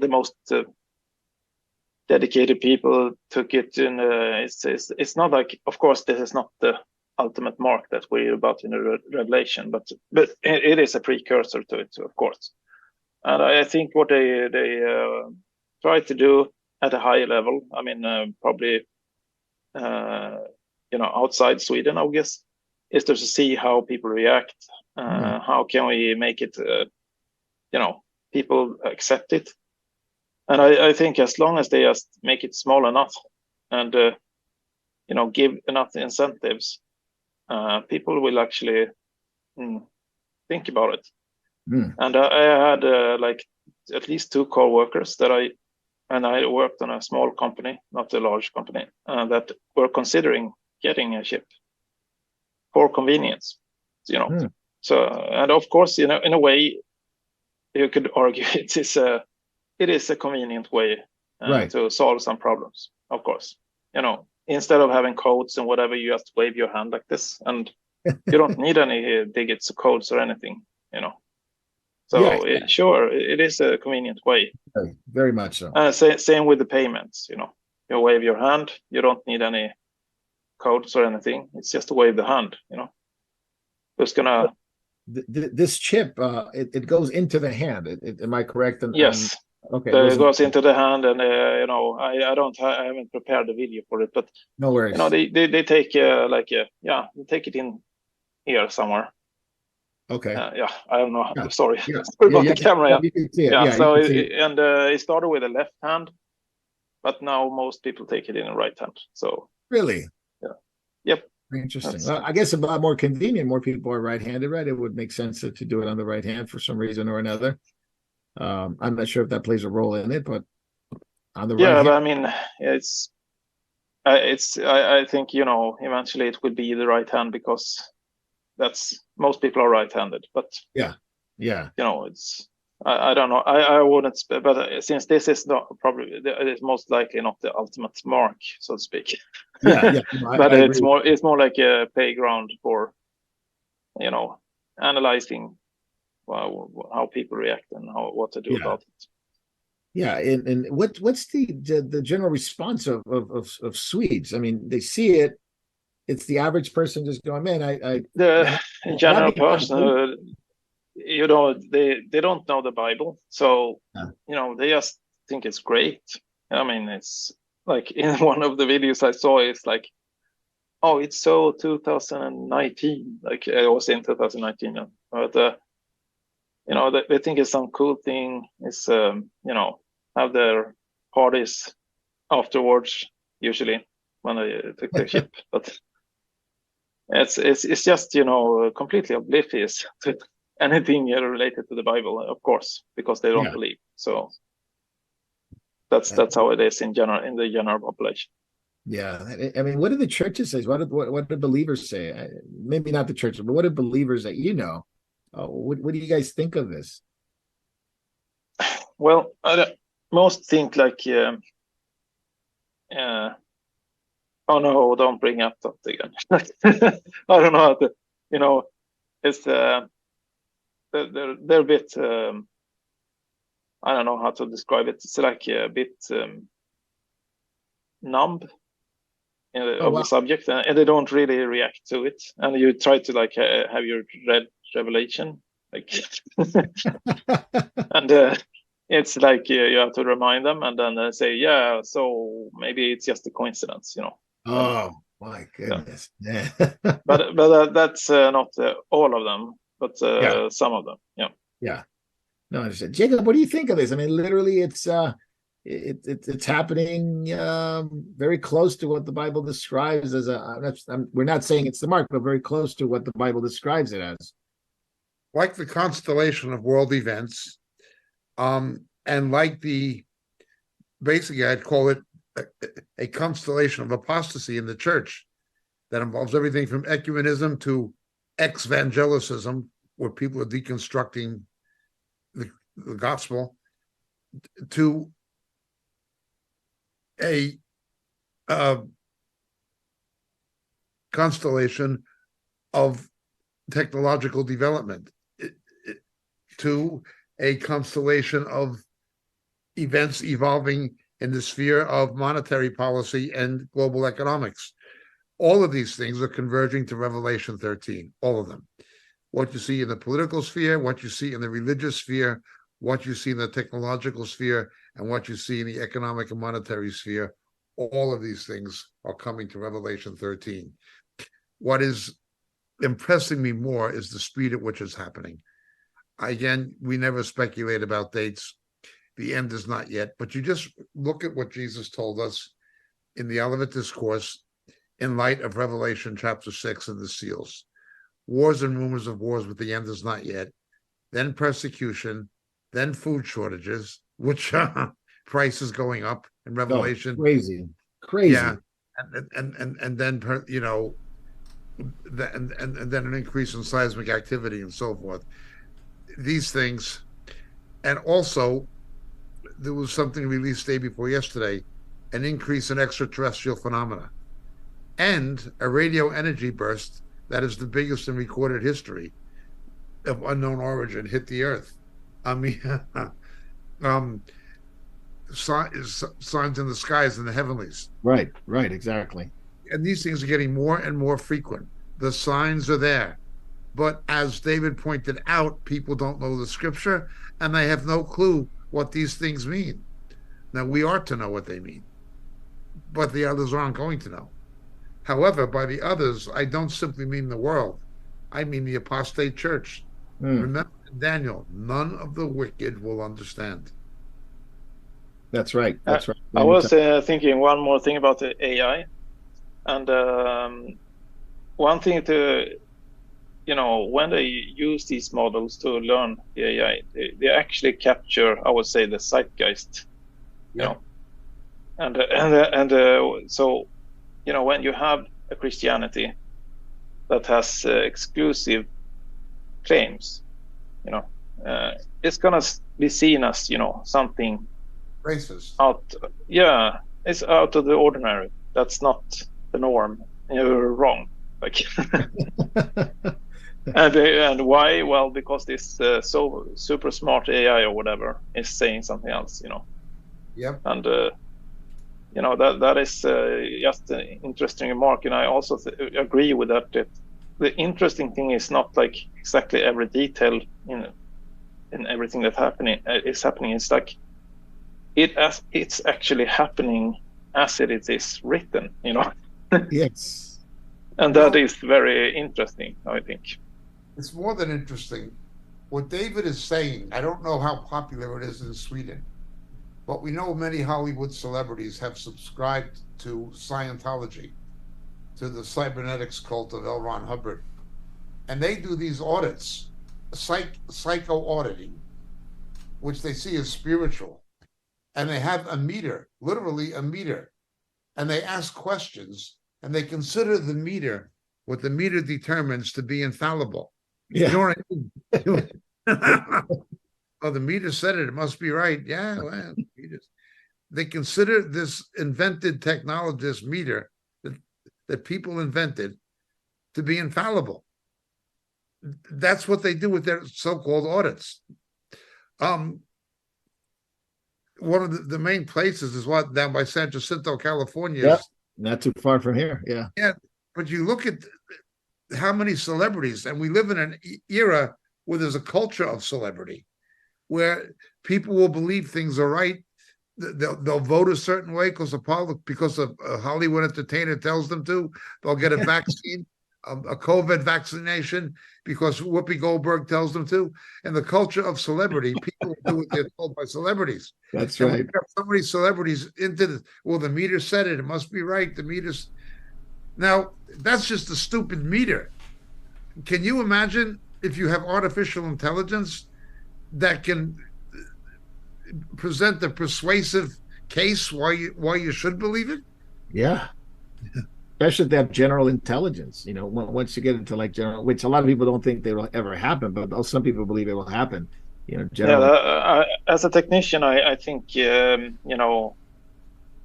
most dedicated people took it in. It's not like, of course, this is not the ultimate mark that we're about in the revelation, but it is a precursor to it, of course. And I think what they try to do at a higher level, I mean, probably outside Sweden, I guess, is to see how people react. How can we make it, people accept it? And I think as long as they just make it small enough and, give enough incentives, people will actually think about it. And I had like at least 2 co-workers and I worked on a small company, not a large company, that were considering getting a chip for convenience, So, and of course, in a way, you could argue it is a convenient way Right. to solve some problems. Of course, instead of having codes and whatever, you just wave your hand like this, and you don't need any digits or codes or anything, So Yeah. sure, it is a convenient way. Very much so. Same with the payments. You wave your hand. You don't need any codes or anything. It's just to wave the hand. Who's gonna? This chip, it goes into the hand. Am I correct? Yes. Okay. It goes into the hand, and I haven't prepared the video for it, but No worries. they take they take it in here somewhere. Okay. I don't know. Yeah. Sorry, Yeah. sorry about the camera. You can see it. Yeah. So it started with the left hand, but now most people take it in the right hand. So really, yeah, yep. Interesting. Well, I guess a lot more convenient. More people are right-handed, right? It would make sense to do it on the right hand for some reason or another. I'm not sure if that plays a role in it, but on the right hand. But I mean, I think eventually it will be the right hand because that's most people are right-handed. But yeah, it's I don't know. I wouldn't, but since this is not probably it is most likely not the ultimate mark, so to speak. Yeah. But it's more like a playground for analyzing how people react and what to do about it. Yeah, and what's the general response of Swedes? I mean, they see it. It's the average person just going, man, the general person, they don't know the Bible, so they just think it's great. I mean, it's like in one of the videos I saw, it's like, oh, it's so 2019, like it was in 2019, but they think it's some cool thing. It's have their parties afterwards, usually when they take their ship, but it's just completely oblivious to anything related to the Bible, of course, because they don't believe. So that's how it is in the general population. Yeah, I mean, what do the churches say? What do believers say? Maybe not the churches, but what do believers that what do you guys think of this? Well, most think like, oh no, don't bring up that again. I don't know how to, it's they're a bit. I don't know how to describe it. It's like a bit numb of the subject, and they don't really react to it. And you try to have you read Revelation? Like, and it's like you have to remind them, and then they say, yeah, so maybe it's just a coincidence, you know. Oh my goodness. Yeah. But that's not all of them, but Yeah. some of them. Yeah. Yeah. No, I understand. Jacob, what do you think of this? I mean, literally, it's happening very close to what the Bible describes as we're not saying it's the mark, but very close to what the Bible describes it as. Like the constellation of world events, and like basically, I'd call it a constellation of apostasy in the church that involves everything from ecumenism to exvangelicism, where people are deconstructing the gospel, to a constellation of technological development, to a constellation of events evolving in the sphere of monetary policy and global economics. All of these things are converging to Revelation 13, all of them. What you see in the political sphere, what you see in the religious sphere, what you see in the technological sphere, and what you see in the economic and monetary sphere, all of these things are coming to Revelation 13. What is impressing me more is the speed at which it's happening. Again, we never speculate about dates. The end is not yet, but you just look at what Jesus told us in the Olivet Discourse in light of Revelation chapter 6 and the seals. Wars and rumors of wars, but the end is not yet. Then persecution, then food shortages, which prices going up in Revelation. Oh, crazy. Yeah, and then and then an increase in seismic activity and so forth. These things, and also there was something released day before yesterday, an increase in extraterrestrial phenomena, and a radio energy burst that is the biggest in recorded history of unknown origin hit the Earth. I mean, signs in the skies in the heavenlies. Right, exactly. And these things are getting more and more frequent. The signs are there. But as David pointed out, people don't know the scripture and they have no clue what these things mean. Now, we are to know what they mean, but the others aren't going to know. However, by the others, I don't simply mean the world. I mean the apostate church. Remember, Daniel, none of the wicked will understand. That's right. That's right. I was thinking one more thing about the AI. And one thing to, when they use these models to learn the AI, they actually capture, I would say, the zeitgeist, you know. And so, when you have a Christianity that has exclusive claims, it's gonna be seen as, something racist. It's out of the ordinary. That's not the norm. You're wrong. Like, and why? Well, because this so super smart AI or whatever is saying something else, Yep. And that is just an interesting remark, and I also agree with that. The interesting thing is not like exactly every detail in everything that is happening. It's like it's actually happening as it is written, Yes. And that is very interesting, I think. It's more than interesting. What David is saying, I don't know how popular it is in Sweden, but we know many Hollywood celebrities have subscribed to Scientology, to the cybernetics cult of L. Ron Hubbard. And they do these audits, psycho auditing, which they see as spiritual. And they have a meter, literally a meter. And they ask questions, and they consider the meter, what the meter determines, to be infallible. Yeah. You know what I mean? Oh, the meter said it must be right. Yeah, well, they consider this invented technology, this meter that people invented, to be infallible. That's what they do with their so-called audits. One of the main places is down by San Jacinto, California. Yep. Not too far from here. Yeah. Yeah, but you look at how many celebrities, and we live in an era where there's a culture of celebrity, where people will believe things are right. They'll vote a certain way because a Hollywood entertainer tells them to. They'll get a vaccine, a COVID vaccination because Whoopi Goldberg tells them to. And the culture of celebrity, people do what they're told by celebrities. That's and right. we have so many celebrities into the, well, the meter said it must be right. The meter's now that's just a stupid meter. Can you imagine if you have artificial intelligence that can present a persuasive case why you should believe it? Yeah. Especially if they have general intelligence. You know, once you get into like general, which a lot of people don't think they will ever happen, but some people believe it will happen. You know, general. Yeah, as a technician, I think you know,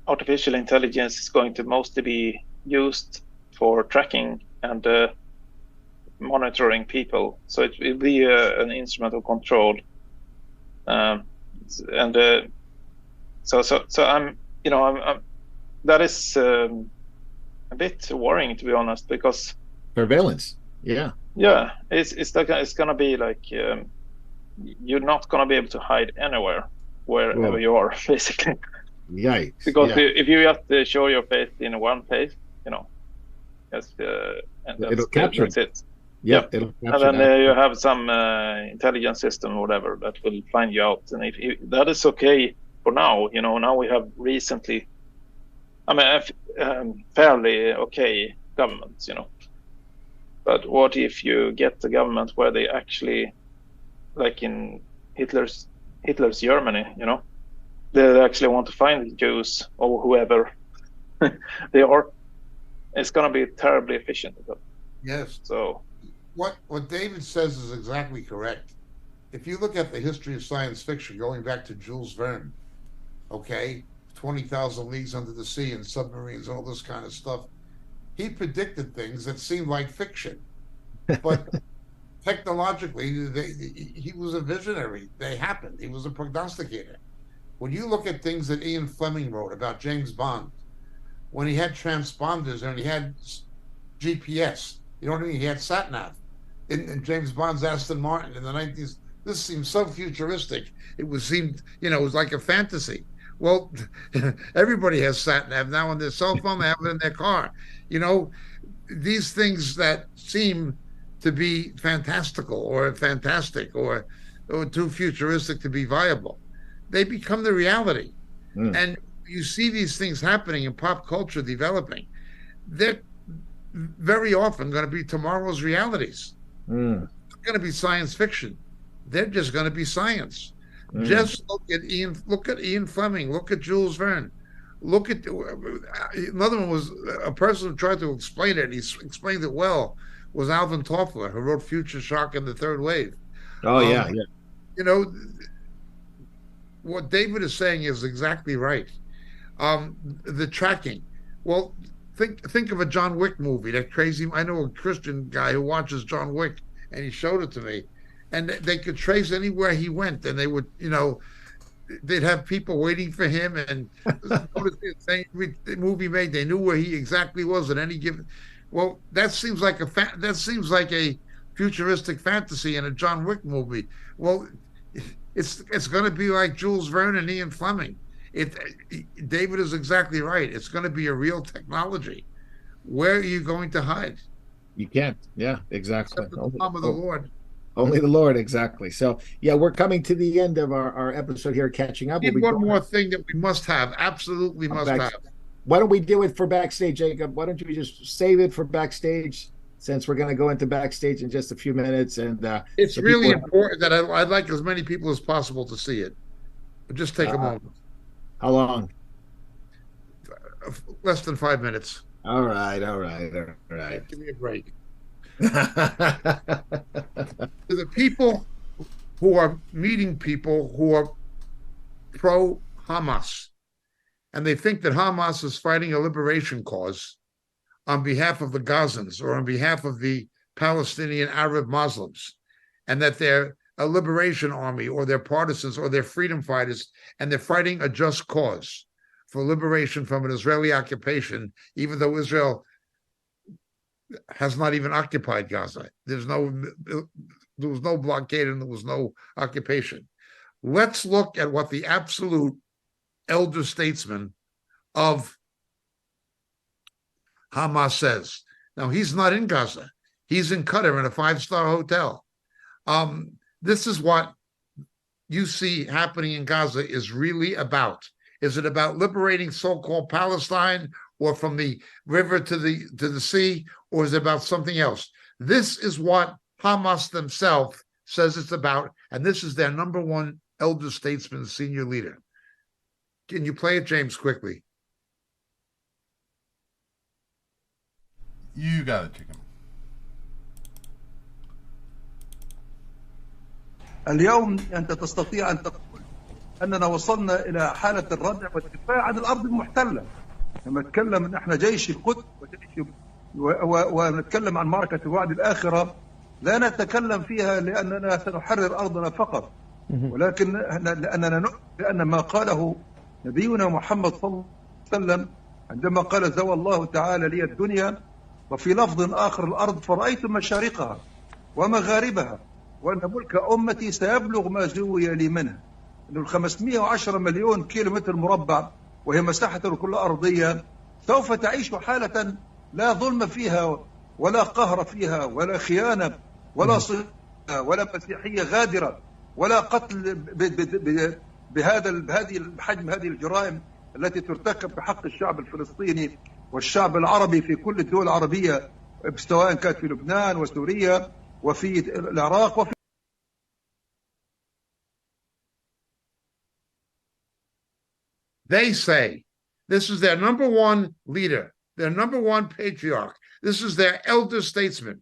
artificial intelligence is going to mostly be used for tracking and monitoring people. So it will be an instrument of control. So I'm, you know, I'm that is a bit worrying, to be honest, because Surveillance. Yeah. yeah, it's like it's gonna be like you're not gonna be able to hide anywhere wherever you are, basically. Yikes. Because if you just show your face in one place, you know, and it'll capture that's it. Yep, it'll capture and then you have some intelligence system or whatever that will find you out. And if that is okay for now, you know, now we have recently, I mean, fairly okay governments, you know. But what if you get the government where they actually, like in Hitler's Germany, you know, they actually want to find the Jews or whoever they are. It's going to be terribly efficient. Yes. So what David says is exactly correct. If you look at the history of science fiction, going back to Jules Verne, okay, 20,000 Leagues Under the Sea and submarines, all this kind of stuff, he predicted things that seemed like fiction, but technologically, he was a visionary. They happened. He was a prognosticator. When you look at things that Ian Fleming wrote about James Bond, when he had transponders and he had GPS, you know what I mean? He had sat-nav in James Bond's Aston Martin in the 90s. This seemed so futuristic. It was like a fantasy. Well, everybody has sat-nav now on their cell phone. They have it in their car. You know, these things that seem to be fantastical or fantastic or too futuristic to be viable, they become the reality. And you see these things happening in pop culture developing. They're very often going to be tomorrow's realities. They're going to be science fiction. They're just going to be science. Just look at Ian Fleming. Look at Jules Verne. Look at another one was a person who tried to explain it. He explained it well. Was Alvin Toffler, who wrote Future Shock and the Third Wave. Oh yeah. You know, what David is saying is exactly right. The tracking. Well, think of a John Wick movie. That crazy. I know a Christian guy who watches John Wick, and he showed it to me. And they could trace anywhere he went, and they would, you know, they'd have people waiting for him. And the movie made, they knew where he exactly was at any given. Well, that seems like a futuristic fantasy in a John Wick movie. Well, it's going to be like Jules Verne and Ian Fleming. David is exactly right. It's going to be a real technology. Where are you going to hide? You can't. Yeah, exactly. Except the palm of the Lord. Only the Lord, exactly. So, yeah, we're coming to the end of our episode here, catching up. One more thing that we must have, absolutely must have. Why don't we do it for backstage, Jacob? Why don't you just save it for backstage, since we're going to go into backstage in just a few minutes? And it's really important that I'd like as many people as possible to see it. But just take a moment. How long? Less than 5 minutes. All right. Give me a break. To the people who are meeting people who are pro-Hamas, and they think that Hamas is fighting a liberation cause on behalf of the Gazans or on behalf of the Palestinian Arab Muslims, and that they're a liberation army or they're partisans or they're freedom fighters, and they're fighting a just cause for liberation from an Israeli occupation, even though Israel has not even occupied Gaza. There's no there was no blockade and there was no occupation. Let's look at what the absolute elder statesman of Hamas says. Now, he's not in Gaza. He's in Qatar in a 5-star hotel. This is what you see happening in Gaza is really about. Is it about liberating so-called Palestine, or from the river to the sea, or is it about something else? This is what Hamas themselves says it's about, and this is their number one elder statesman, senior leader. Can you play it, James, quickly? You got it, Chicken. اليوم أنت تستطيع أن تقول أننا وصلنا إلى حالة الردع والدفاع عن الأرض المحتلة. لما نتكلم أن احنا جيش القدس ونتكلم عن معركة الوعد الآخرة، لا نتكلم فيها لأننا سنحرر أرضنا فقط، ولكن لأننا نؤمن بأن ما قاله نبينا محمد صلى الله عليه وسلم عندما قال زوى الله تعالى لي الدنيا وفي لفظ آخر الأرض فرأيت مشارقها ومغاربها وأن ملك أمتي سيبلغ ما زوي لي منها. إنه 510 مليون كيلومتر مربع وهي مساحة الكرة الأرضية سوف تعيش حالة لا ظلم فيها ولا قهر فيها ولا خيانة ولا صلة ولا مسيحية غادرة ولا قتل بهذه الحجم، هذه الجرائم التي ترتكب بحق الشعب الفلسطيني والشعب العربي في كل الدول العربية، سواء كانت في لبنان وسوريا وفي العراق وفي They say this is their number one leader, their number one patriarch. This is their elder statesman.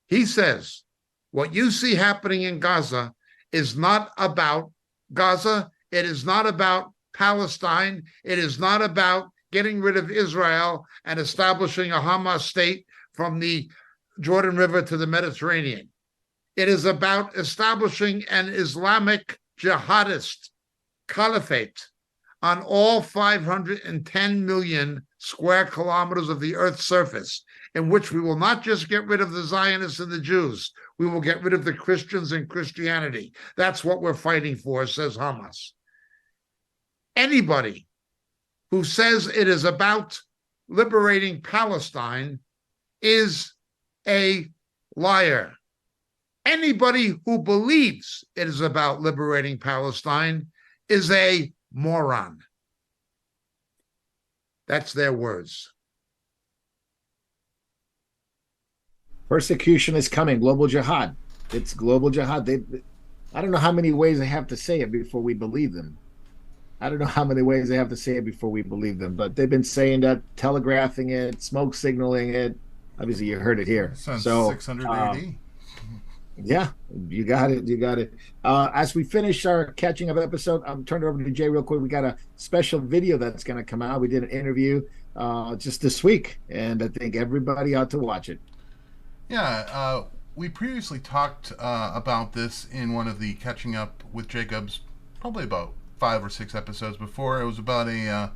He says, what you see happening in Gaza is not about Gaza. It is not about Palestine. It is not about getting rid of Israel and establishing a Hamas state from the Jordan River to the Mediterranean. It is about establishing an Islamic jihadist caliphate on all 510 million square kilometers of the Earth's surface, in which we will not just get rid of the Zionists and the Jews, we will get rid of the Christians and Christianity. That's what we're fighting for, says Hamas. Anybody who says it is about liberating Palestine is a liar. Anybody who believes it is about liberating Palestine is a moron. That's their words. Persecution is coming. Global jihad. It's global jihad. I don't know how many ways they have to say it before we believe them. I don't know how many ways they have to say it before we believe them, but they've been saying that, telegraphing it, smoke signaling it. Obviously, you heard it here. Since so 600 AD. Yeah, you got it. You got it. As we finish our catching up episode, I'm turning it over to Jay real quick. We got a special video that's going to come out. We did an interview just this week, and I think everybody ought to watch it. Yeah, we previously talked about this in one of the Catching Up with Jacobs, probably about 5 or 6 episodes before. It was about a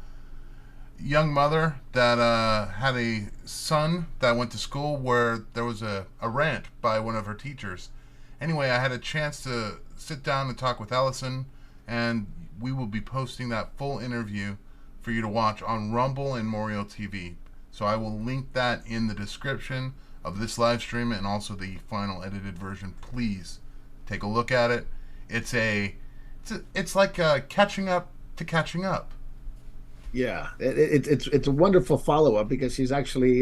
young mother that had a son that went to school where there was a rant by one of her teachers. Anyway, I had a chance to sit down and talk with Allison, and we will be posting that full interview for you to watch on Rumble and Moriel TV. So I will link that in the description of this live stream and also the final edited version. Please take a look at it. It's like catching up to catching up. Yeah, it's a wonderful follow-up because he's actually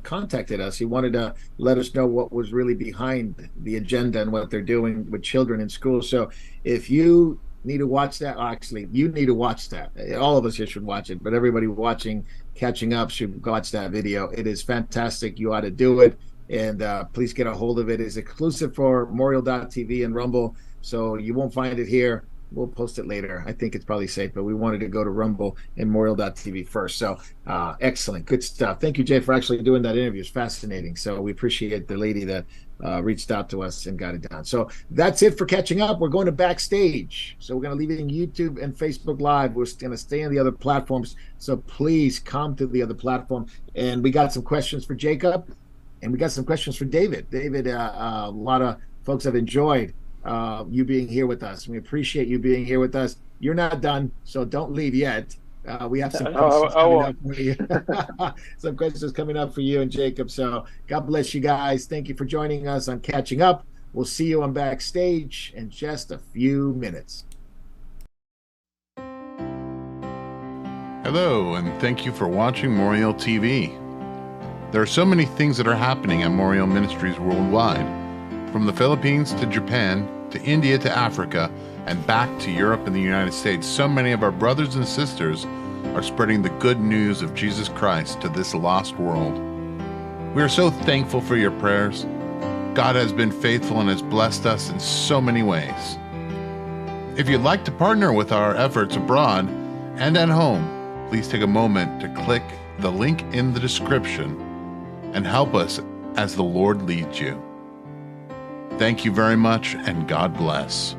contacted us. He wanted to let us know what was really behind the agenda and what they're doing with children in school. So if you need to watch that, actually, you need to watch that. All of us here should watch it, but everybody watching Catching Up should watch that video. It is fantastic. You ought to do it, and please get a hold of it. It's exclusive for Moriel.tv and Rumble, so you won't find it here. We'll post it later. I think it's probably safe, but we wanted to go to Rumble and Moriel.tv first. So excellent. Good stuff. Thank you, Jay, for actually doing that interview. It's fascinating. So we appreciate the lady that reached out to us and got it down. So that's it for Catching Up. We're going to Backstage. So we're going to leave it in YouTube and Facebook Live. We're going to stay on the other platforms. So please come to the other platform. And we got some questions for Jacob. And we got some questions for David. David, a lot of folks have enjoyed you being here with us. We appreciate you being here with us. You're not done, so don't leave yet. We have some questions coming up for you. Some questions coming up for you and Jacob. So God bless you guys. Thank you for joining us on Catching Up. We'll see you on Backstage in just a few minutes. Hello, and thank you for watching Moriel TV. There are so many things that are happening at Moriel Ministries worldwide, from the Philippines to Japan to India to Africa and back to Europe and the United States. So many of our brothers and sisters are spreading the good news of Jesus Christ to this lost world. We are so thankful for your prayers. God has been faithful and has blessed us in so many ways. If you'd like to partner with our efforts abroad and at home, please take a moment to click the link in the description and help us as the Lord leads you. Thank you very much, and God bless.